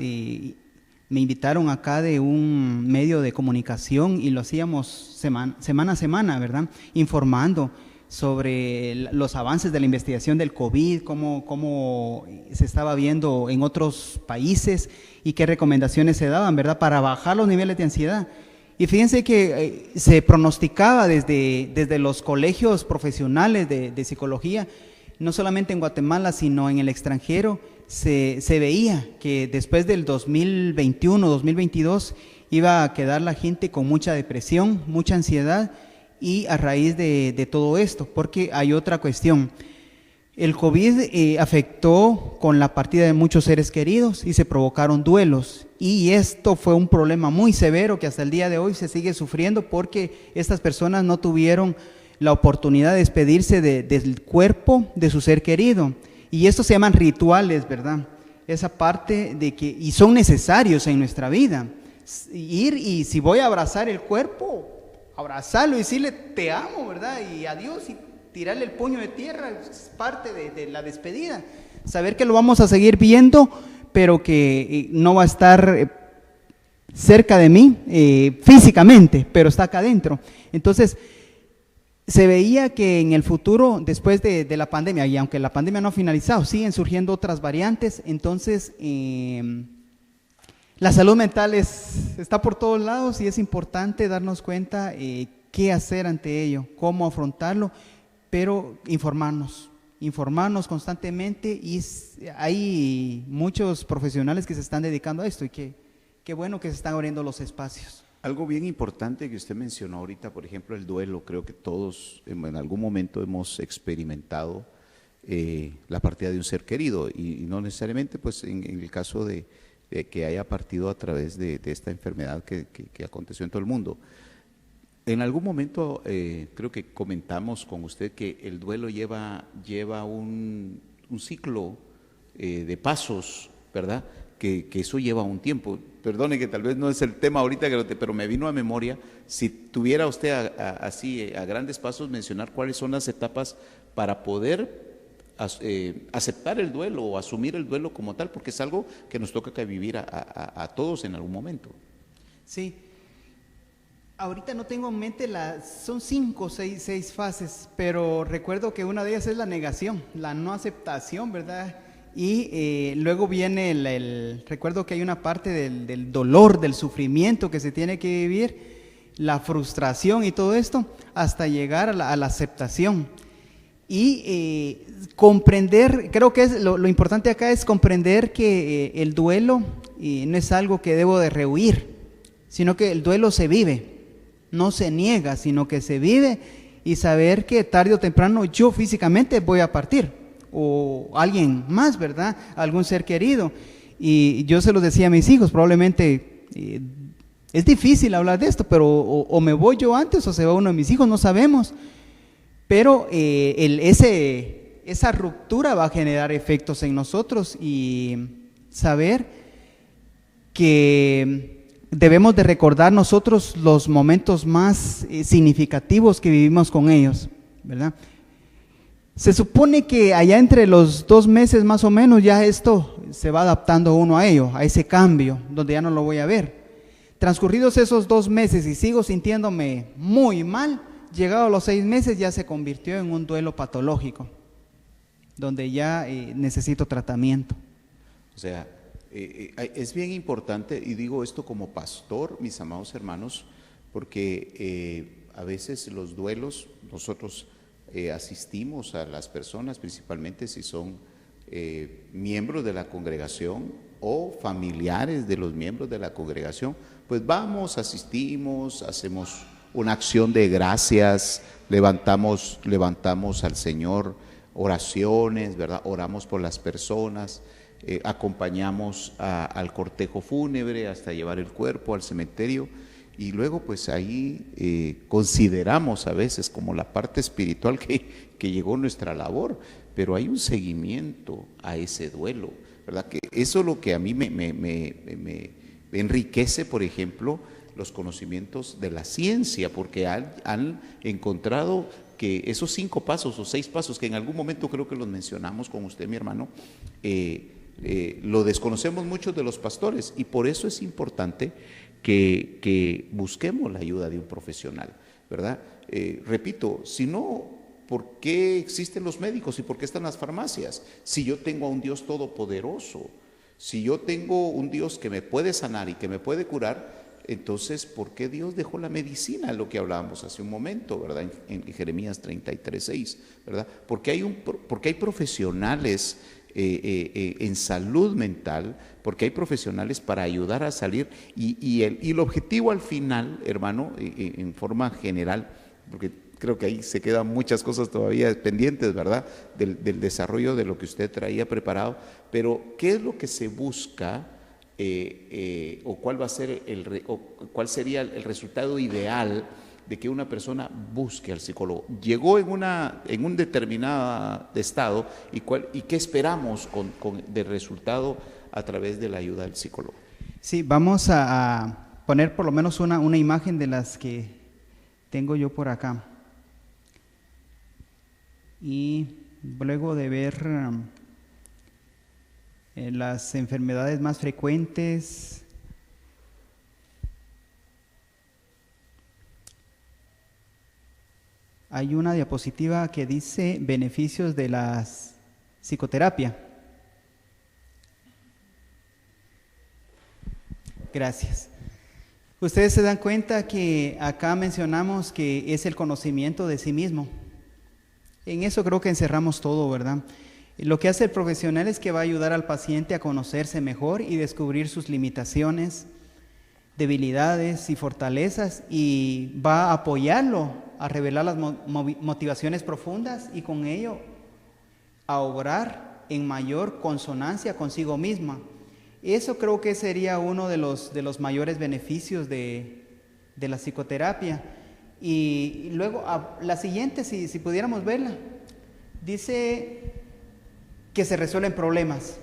Me invitaron acá de un medio de comunicación y lo hacíamos semana a semana, ¿verdad? Informando sobre los avances de la investigación del COVID, cómo se estaba viendo en otros países y qué recomendaciones se daban, ¿verdad? Para bajar los niveles de ansiedad. Y fíjense que se pronosticaba desde los colegios profesionales de psicología, no solamente en Guatemala, sino en el extranjero, se veía que después del 2021, 2022, iba a quedar la gente con mucha depresión, mucha ansiedad, y a raíz de todo esto, porque hay otra cuestión. El COVID afectó con la partida de muchos seres queridos y se provocaron duelos, y esto fue un problema muy severo que hasta el día de hoy se sigue sufriendo porque estas personas no tuvieron la oportunidad de despedirse del cuerpo de su ser querido. Y esto se llaman rituales, ¿verdad? Esa parte de que, y son necesarios en nuestra vida. Ir y si voy a abrazar el cuerpo, abrazarlo y decirle te amo, ¿verdad? Y adiós, y tirarle el puño de tierra, es parte de la despedida. Saber que lo vamos a seguir viendo, pero que no va a estar cerca de mí físicamente, pero está acá adentro. Entonces, se veía que en el futuro, después de la pandemia, y aunque la pandemia no ha finalizado, siguen surgiendo otras variantes. Entonces, la salud mental está por todos lados y es importante darnos cuenta qué hacer ante ello, cómo afrontarlo, pero informarnos constantemente, y hay muchos profesionales que se están dedicando a esto, y qué bueno que se están abriendo los espacios. Algo bien importante que usted mencionó ahorita, por ejemplo, el duelo. Creo que todos en algún momento hemos experimentado la partida de un ser querido, y no necesariamente pues en el caso de que haya partido a través de esta enfermedad que aconteció en todo el mundo. En algún momento creo que comentamos con usted que el duelo lleva un ciclo de pasos, ¿verdad? Que eso lleva un tiempo. Perdone que tal vez no es el tema ahorita, pero me vino a memoria, si tuviera usted así a grandes pasos mencionar cuáles son las etapas para poder aceptar el duelo o asumir el duelo como tal, porque es algo que nos toca vivir a todos en algún momento. Sí, ahorita no tengo en mente, son 5 o 6 fases, pero recuerdo que una de ellas es la negación, la no aceptación, ¿verdad? Y luego viene recuerdo que hay una parte del dolor, del sufrimiento que se tiene que vivir, la frustración y todo esto, hasta llegar a la aceptación. Y comprender, creo que lo importante acá es comprender que el duelo no es algo que debo de rehuir, sino que el duelo se vive, no se niega, sino que se vive, y saber que tarde o temprano yo físicamente voy a partir, o alguien más, ¿verdad? Algún ser querido. Y yo se los decía a mis hijos, probablemente es difícil hablar de esto, pero o me voy yo antes o se va uno de mis hijos, no sabemos. Pero esa ruptura va a generar efectos en nosotros, y saber que debemos de recordar nosotros los momentos más significativos que vivimos con ellos, ¿verdad? Se supone que allá entre los 2 meses más o menos ya esto se va adaptando uno a ello, a ese cambio, donde ya no lo voy a ver. Transcurridos esos 2 meses y sigo sintiéndome muy mal, llegado a los 6 meses ya se convirtió en un duelo patológico, donde ya necesito tratamiento. O sea, es bien importante, y digo esto como pastor, mis amados hermanos, porque a veces los duelos, nosotros asistimos a las personas, principalmente si son miembros de la congregación o familiares de los miembros de la congregación, pues vamos, asistimos, hacemos una acción de gracias, levantamos al Señor oraciones, ¿verdad? Oramos por las personas, acompañamos al cortejo fúnebre hasta llevar el cuerpo al cementerio, y luego pues ahí consideramos a veces como la parte espiritual que llegó nuestra labor, pero hay un seguimiento a ese duelo, ¿verdad? Que eso es lo que a mí me enriquece, por ejemplo, los conocimientos de la ciencia, porque han encontrado que esos 5 pasos o 6 pasos, que en algún momento creo que los mencionamos con usted, mi hermano, lo desconocemos muchos de los pastores, y por eso es importante que busquemos la ayuda de un profesional, ¿verdad? Repito, si no, ¿por qué existen los médicos y por qué están las farmacias? Si yo tengo a un Dios todopoderoso, si yo tengo un Dios que me puede sanar y que me puede curar, entonces, ¿por qué Dios dejó la medicina? Lo que hablábamos hace un momento, ¿verdad? En Jeremías 33:6, ¿verdad? Porque hay profesionales en salud mental, porque hay profesionales para ayudar a salir, y el objetivo al final, hermano, en forma general, porque creo que ahí se quedan muchas cosas todavía pendientes, ¿verdad? Del desarrollo de lo que usted traía preparado, pero ¿qué es lo que se busca? O cuál va a ser cuál sería el resultado ideal de que una persona busque al psicólogo. Llegó en un determinado estado, y qué esperamos de resultado a través de la ayuda del psicólogo. Sí, vamos a poner por lo menos una imagen de las que tengo yo por acá. Y luego de ver las enfermedades más frecuentes, hay una diapositiva que dice beneficios de la psicoterapia. Gracias. Ustedes se dan cuenta que acá mencionamos que es el conocimiento de sí mismo. En eso creo que encerramos todo, ¿verdad? Lo que hace el profesional es que va a ayudar al paciente a conocerse mejor y descubrir sus limitaciones, debilidades y fortalezas, y va a apoyarlo a revelar las motivaciones profundas y con ello a obrar en mayor consonancia consigo misma. Eso creo que sería uno de los mayores beneficios de la psicoterapia. Y luego la siguiente, si pudiéramos verla, dice que se resuelven problemas.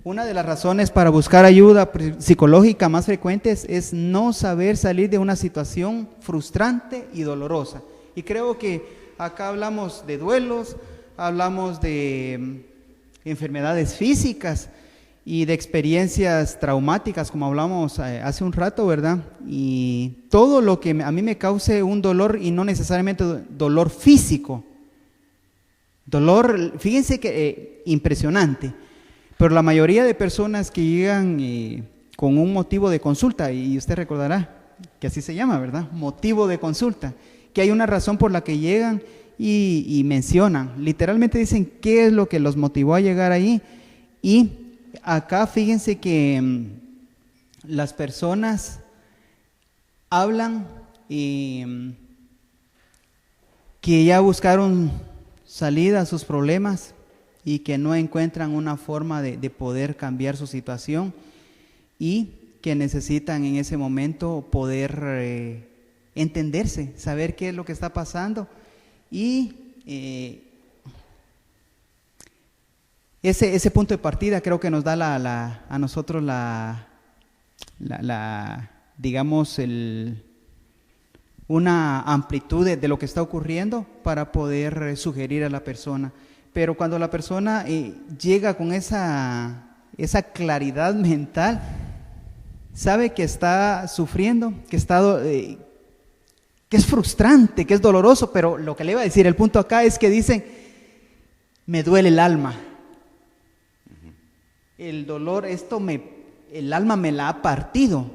Una de las razones para buscar ayuda psicológica más frecuentes es no saber salir de una situación frustrante y dolorosa. Y creo que acá hablamos de duelos, hablamos de enfermedades físicas y de experiencias traumáticas, como hablamos hace un rato, ¿verdad? Y todo lo que a mí me cause un dolor, y no necesariamente dolor físico, dolor, fíjense que impresionante, pero la mayoría de personas que llegan con un motivo de consulta, y usted recordará que así se llama, ¿verdad? Motivo de consulta, que hay una razón por la que llegan y mencionan, literalmente dicen qué es lo que los motivó a llegar ahí. Y acá fíjense que las personas hablan y que ya buscaron salida a sus problemas y que no encuentran una forma de poder cambiar su situación, y que necesitan en ese momento poder entenderse, saber qué es lo que está pasando, y ese punto de partida creo que nos da a nosotros digamos, una amplitud de lo que está ocurriendo para poder sugerir a la persona. Pero cuando la persona llega con esa claridad mental, sabe que está sufriendo, que es frustrante, que es doloroso, pero lo que le iba a decir, el punto acá es que dicen, me duele el alma. El dolor, el alma me la ha partido.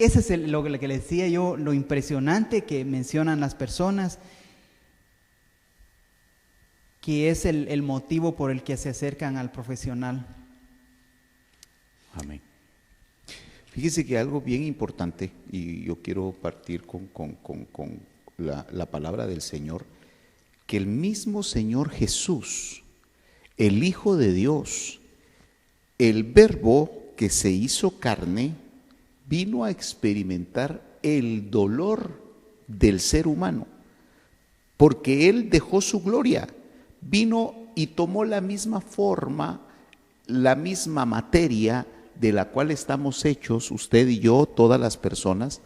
Ese es lo que le decía yo, lo impresionante que mencionan las personas, que es el motivo por el que se acercan al profesional. Amén. Fíjese que algo bien importante, y yo quiero partir con la palabra del Señor, que el mismo Señor Jesús, el Hijo de Dios, el Verbo que se hizo carne, vino a experimentar el dolor del ser humano, porque Él dejó su gloria, vino y tomó la misma forma, la misma materia de la cual estamos hechos, usted y yo, todas las personas,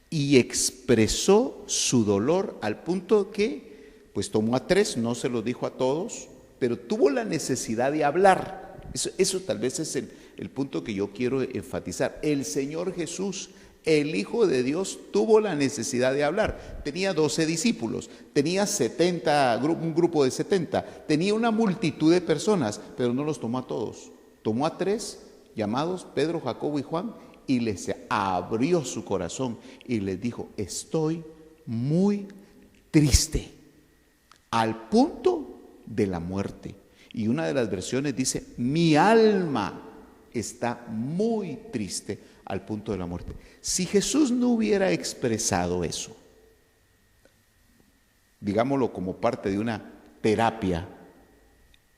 y expresó su dolor al punto que, pues tomó a 3, no se lo dijo a todos, pero tuvo la necesidad de hablar. Eso tal vez es el punto que yo quiero enfatizar. El Señor Jesús, el Hijo de Dios, tuvo la necesidad de hablar. Tenía 12 discípulos, tenía un grupo de 70, tenía una multitud de personas, pero no los tomó a todos. Tomó a 3, llamados Pedro, Jacobo y Juan, y les abrió su corazón y les dijo, estoy muy triste, al punto de la muerte. Y una de las versiones dice, mi alma está muy triste al punto de la muerte. Si Jesús no hubiera expresado eso, digámoslo como parte de una terapia,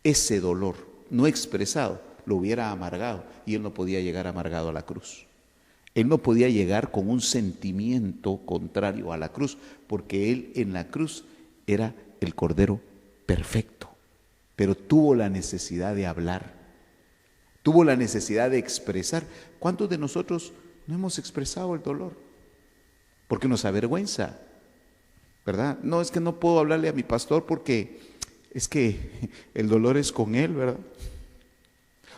ese dolor no expresado lo hubiera amargado, y Él no podía llegar amargado a la cruz. Él no podía llegar con un sentimiento contrario a la cruz, porque Él en la cruz era el Cordero perfecto, pero tuvo la necesidad de hablar, tuvo la necesidad de expresar. ¿Cuántos de nosotros no hemos expresado el dolor? Porque nos avergüenza. ¿verdad? No, es que no puedo hablarle a mi pastor porque es que el dolor es con él, ¿verdad?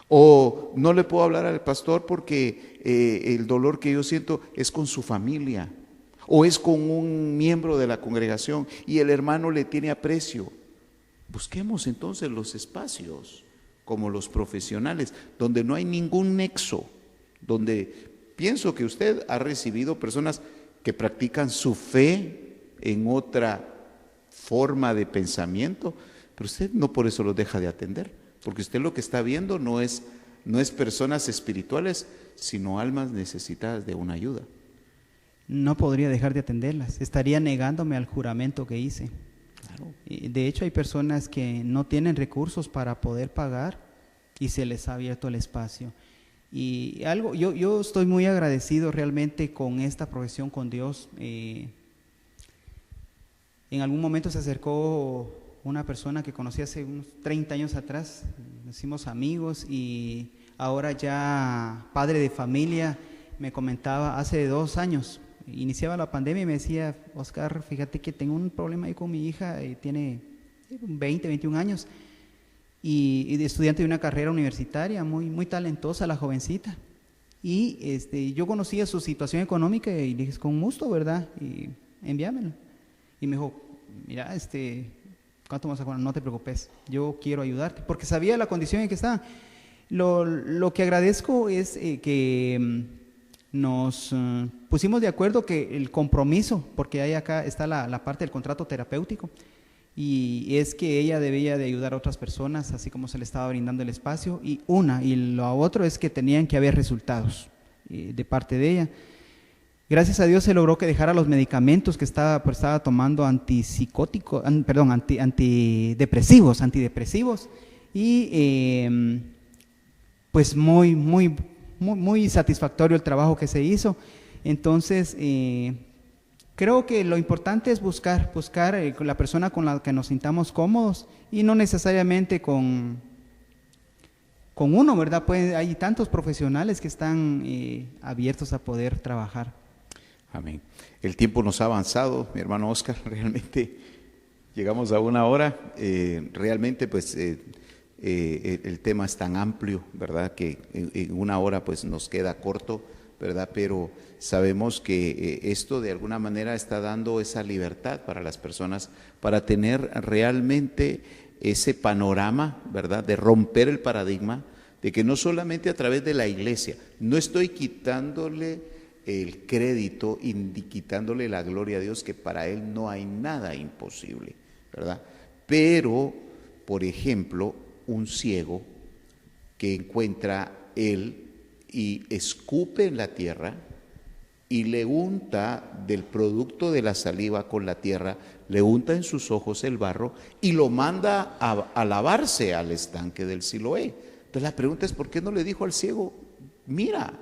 O no le puedo hablar al pastor porque el dolor que yo siento es con su familia o es con un miembro de la congregación y el hermano le tiene aprecio. Busquemos entonces los espacios como los profesionales, donde no hay ningún nexo, donde pienso que usted ha recibido personas que practican su fe en otra forma de pensamiento, pero usted no por eso los deja de atender, porque usted lo que está viendo no es personas espirituales, sino almas necesitadas de una ayuda. No podría dejar de atenderlas, estaría negándome al juramento que hice. Claro. De hecho, hay personas que no tienen recursos para poder pagar y se les ha abierto el espacio. Y algo, yo estoy muy agradecido realmente con esta profesión con Dios. En algún momento se acercó una persona que conocí hace unos 30 años atrás, nos hicimos amigos y ahora ya padre de familia, me comentaba hace 2 años, iniciaba la pandemia y me decía: Oscar, fíjate que tengo un problema ahí con mi hija, tiene 20, 21 años y de estudiante de una carrera universitaria, muy talentosa la jovencita. Y yo conocía su situación económica y le dije: con gusto, ¿verdad? Y envíamelo. Y me dijo: mira, ¿cuánto vas a cobrar? No te preocupes, yo quiero ayudarte, porque sabía la condición en que estaba. Lo que agradezco es que nos pusimos de acuerdo que el compromiso, porque ahí acá está la parte del contrato terapéutico, y es que ella debía de ayudar a otras personas, así como se le estaba brindando el espacio, y lo otro es que tenían que haber resultados de parte de ella. Gracias a Dios se logró que dejara los medicamentos que estaba tomando antidepresivos, y pues muy satisfactorio el trabajo que se hizo. Entonces, creo que lo importante es buscar con la persona con la que nos sintamos cómodos y no necesariamente con uno, ¿verdad? Hay tantos profesionales que están abiertos a poder trabajar. Amén. El tiempo nos ha avanzado, mi hermano Oscar, realmente llegamos a 1 hora, realmente pues el tema es tan amplio, ¿verdad? Que en 1 hora pues nos queda corto, ¿verdad? Pero sabemos que esto de alguna manera está dando esa libertad para las personas, para tener realmente ese panorama, ¿verdad? De romper el paradigma, de que no solamente a través de la iglesia, no estoy quitándole el crédito y quitándole la gloria a Dios, que para Él no hay nada imposible, ¿verdad? Pero, por ejemplo, un ciego que encuentra él y escupe en la tierra y le unta del producto de la saliva con la tierra, le unta en sus ojos el barro y lo manda a lavarse al estanque del Siloé. Entonces la pregunta es: ¿por qué no le dijo al ciego, mira?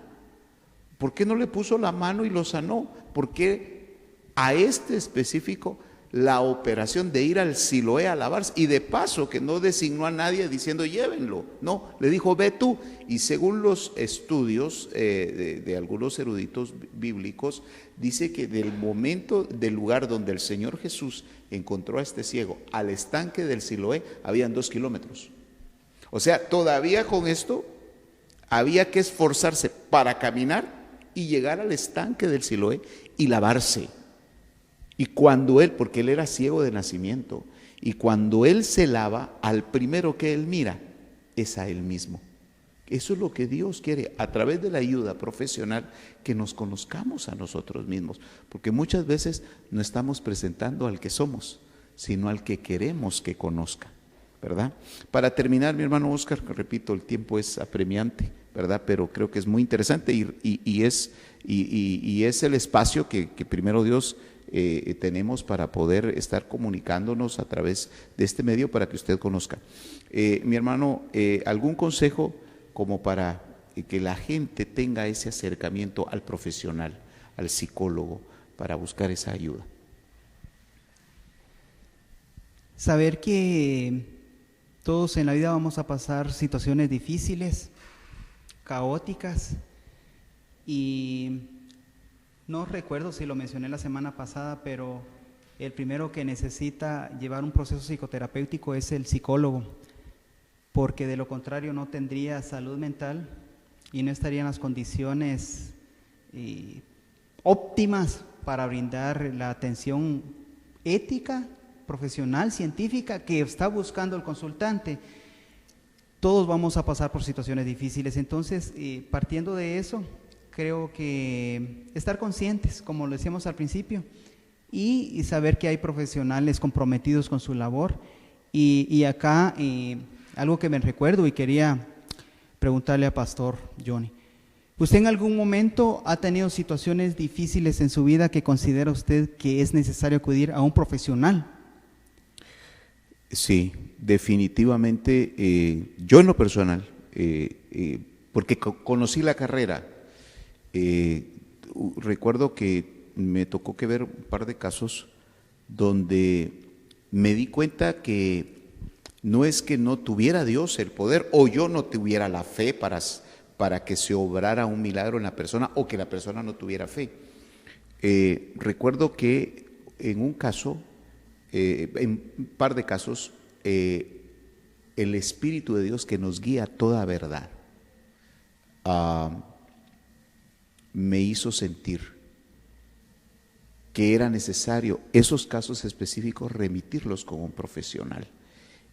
¿Por qué no le puso la mano y lo sanó? ¿Por qué a este específico la operación de ir al Siloé a lavarse? Y de paso que no designó a nadie diciendo llévenlo, no, le dijo ve tú. Y según los estudios de algunos eruditos bíblicos, dice que del lugar donde el Señor Jesús encontró a este ciego al estanque del Siloé habían 2 kilómetros. O sea, todavía con esto había que esforzarse para caminar y llegar al estanque del Siloé y lavarse. Y cuando él, porque él era ciego de nacimiento, y cuando él se lava, al primero que él mira es a él mismo. Eso es lo que Dios quiere, a través de la ayuda profesional, que nos conozcamos a nosotros mismos, porque muchas veces no estamos presentando al que somos, sino al que queremos que conozca, ¿verdad? Para terminar, mi hermano Oscar, repito, el tiempo es apremiante, ¿verdad? Pero creo que es muy interesante y es el espacio que primero Dios tenemos para poder estar comunicándonos a través de este medio para que usted conozca. Mi hermano, ¿algún consejo como para que la gente tenga ese acercamiento al profesional, al psicólogo, para buscar esa ayuda? Saber que todos en la vida vamos a pasar situaciones difíciles, caóticas, y no recuerdo si lo mencioné la semana pasada, pero el primero que necesita llevar un proceso psicoterapéutico es el psicólogo, porque de lo contrario no tendría salud mental y no estaría en las condiciones óptimas para brindar la atención ética, profesional, científica que está buscando el consultante. Todos vamos a pasar por situaciones difíciles, entonces partiendo de eso, creo que estar conscientes, como lo decíamos al principio, y saber que hay profesionales comprometidos con su labor. Y acá algo que me recuerdo y quería preguntarle a Pastor Johnny. ¿Usted en algún momento ha tenido situaciones difíciles en su vida que considera usted que es necesario acudir a un profesional? Sí, definitivamente. Yo en lo personal, porque conocí la carrera, recuerdo que me tocó que ver un par de casos donde me di cuenta que no es que no tuviera Dios el poder o yo no tuviera la fe para que se obrara un milagro en la persona o que la persona no tuviera fe. Recuerdo que en un caso, en un par de casos, el Espíritu de Dios que nos guía a toda verdad me hizo sentir que era necesario esos casos específicos remitirlos con un profesional.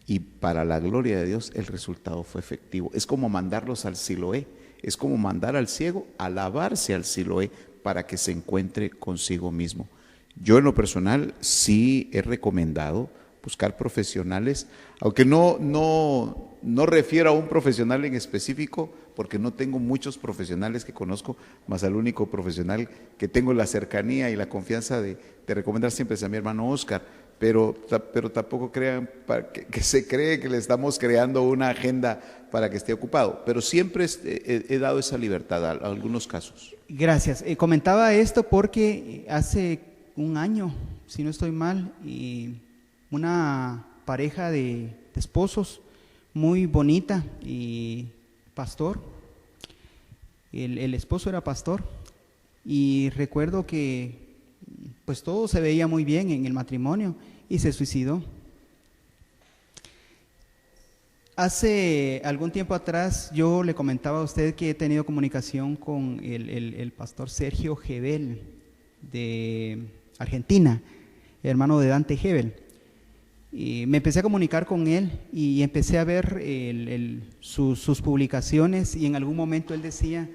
Y para la gloria de Dios el resultado fue efectivo. Es como mandarlos al Siloé, es como mandar al ciego a lavarse al Siloé para que se encuentre consigo mismo. Yo en lo personal sí he recomendado buscar profesionales, aunque no refiero a un profesional en específico, porque no tengo muchos profesionales que conozco, más al único profesional que tengo la cercanía y la confianza de recomendar siempre es a mi hermano Oscar, pero tampoco crean que se cree que le estamos creando una agenda para que esté ocupado, pero siempre he dado esa libertad a algunos casos. Gracias. Comentaba esto porque hace un año, si no estoy mal, una pareja de esposos muy bonita y pastor, el esposo era pastor y recuerdo que pues todo se veía muy bien en el matrimonio y se suicidó. Hace algún tiempo atrás yo le comentaba a usted que he tenido comunicación con el pastor Sergio Gebel de Argentina, hermano de Dante Gebel. Y me empecé a comunicar con él y empecé a ver sus publicaciones y en algún momento él decía,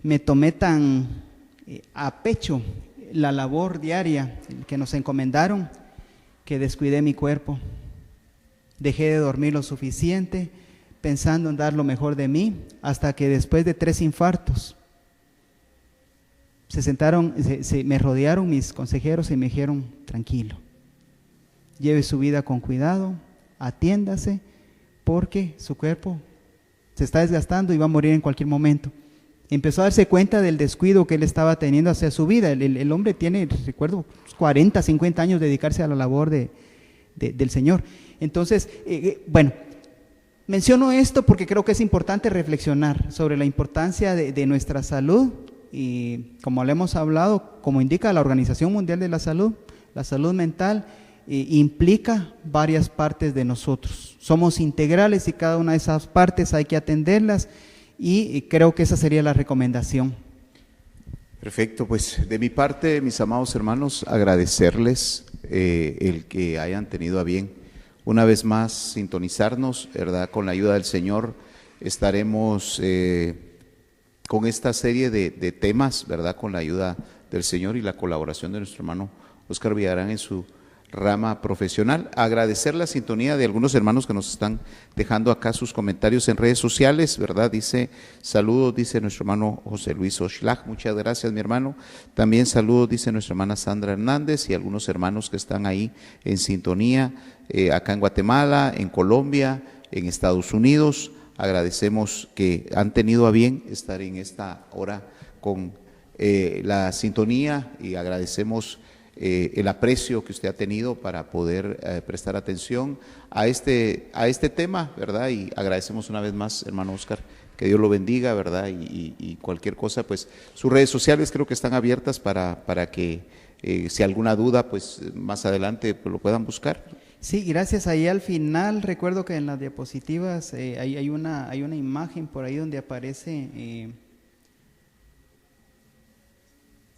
me tomé tan a pecho la labor diaria que nos encomendaron que descuidé mi cuerpo. Dejé de dormir lo suficiente pensando en dar lo mejor de mí hasta que después de 3 infartos me rodearon mis consejeros y me dijeron, tranquilo, lleve su vida con cuidado, atiéndase, porque su cuerpo se está desgastando y va a morir en cualquier momento. Empezó a darse cuenta del descuido que él estaba teniendo hacia su vida. El hombre tiene, recuerdo, 40, 50 años de dedicarse a la labor del Señor. Entonces, bueno, menciono esto porque creo que es importante reflexionar sobre la importancia de nuestra salud y como le hemos hablado, como indica la Organización Mundial de la Salud mental implica varias partes de nosotros. Somos integrales y cada una de esas partes hay que atenderlas y creo que esa sería la recomendación. Perfecto, pues de mi parte, mis amados hermanos, agradecerles el que hayan tenido a bien una vez más sintonizarnos, ¿verdad? Con la ayuda del Señor estaremos con esta serie de temas, ¿verdad? Con la ayuda del Señor y la colaboración de nuestro hermano Oscar Villagrán en su rama profesional. Agradecer la sintonía de algunos hermanos que nos están dejando acá sus comentarios en redes sociales, ¿verdad? Dice, saludos, dice nuestro hermano José Luis Oshlag, muchas gracias mi hermano. También saludos, dice nuestra hermana Sandra Hernández y algunos hermanos que están ahí en sintonía, acá en Guatemala, en Colombia, en Estados Unidos. Agradecemos que han tenido a bien estar en esta hora con la sintonía y agradecemos el aprecio que usted ha tenido para poder prestar atención a este tema, ¿verdad? Y agradecemos una vez más, hermano Oscar, que Dios lo bendiga, ¿verdad? Y cualquier cosa, pues sus redes sociales creo que están abiertas para que si alguna duda, pues más adelante pues, lo puedan buscar. Sí, gracias. Ahí al final recuerdo que en las diapositivas hay una imagen por ahí donde aparece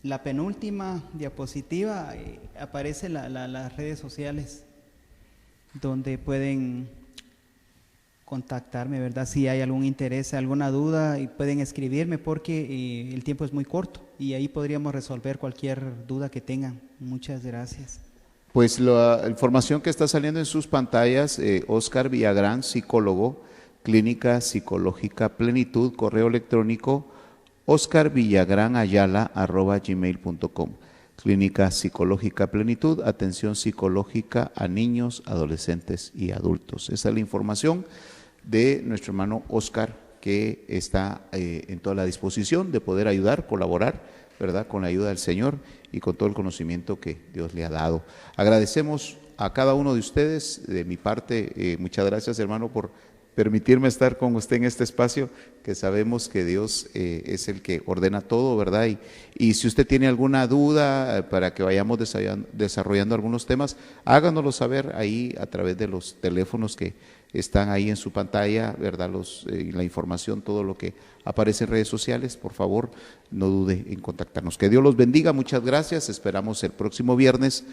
la penúltima diapositiva, aparece las redes sociales donde pueden contactarme, ¿verdad? Si hay algún interés, alguna duda, y pueden escribirme porque el tiempo es muy corto y ahí podríamos resolver cualquier duda que tengan. Muchas gracias. Pues la información que está saliendo en sus pantallas, Óscar Villagrán, psicólogo, Clínica Psicológica Plenitud, correo electrónico oscarvillagranayala@gmail.com. Clínica Psicológica Plenitud, atención psicológica a niños, adolescentes y adultos. Esa es la información de nuestro hermano Óscar, que está en toda la disposición de poder ayudar, colaborar, ¿verdad?, con la ayuda del Señor y con todo el conocimiento que Dios le ha dado. Agradecemos a cada uno de ustedes, de mi parte, muchas gracias, hermano, por permitirme estar con usted en este espacio, que sabemos que Dios es el que ordena todo, ¿verdad? Y si usted tiene alguna duda para que vayamos desarrollando algunos temas, háganoslo saber ahí a través de los teléfonos que están ahí en su pantalla, ¿verdad? La información, todo lo que aparece en redes sociales, por favor, no dude en contactarnos. Que Dios los bendiga, muchas gracias. Esperamos el próximo viernes,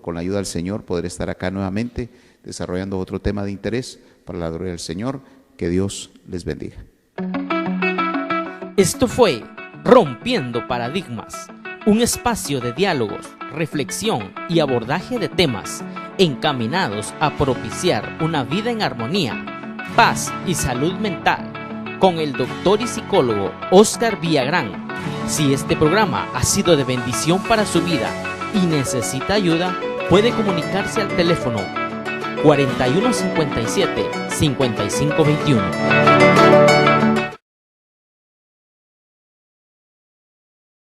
con la ayuda del Señor, poder estar acá nuevamente desarrollando otro tema de interés para la gloria del Señor. Que Dios les bendiga. Esto fue Rompiendo Paradigmas, un espacio de diálogos, reflexión y abordaje de temas encaminados a propiciar una vida en armonía, paz y salud mental, con el doctor y psicólogo Óscar Villagrán. Si este programa ha sido de bendición para su vida y necesita ayuda, puede comunicarse al teléfono 4157-5521.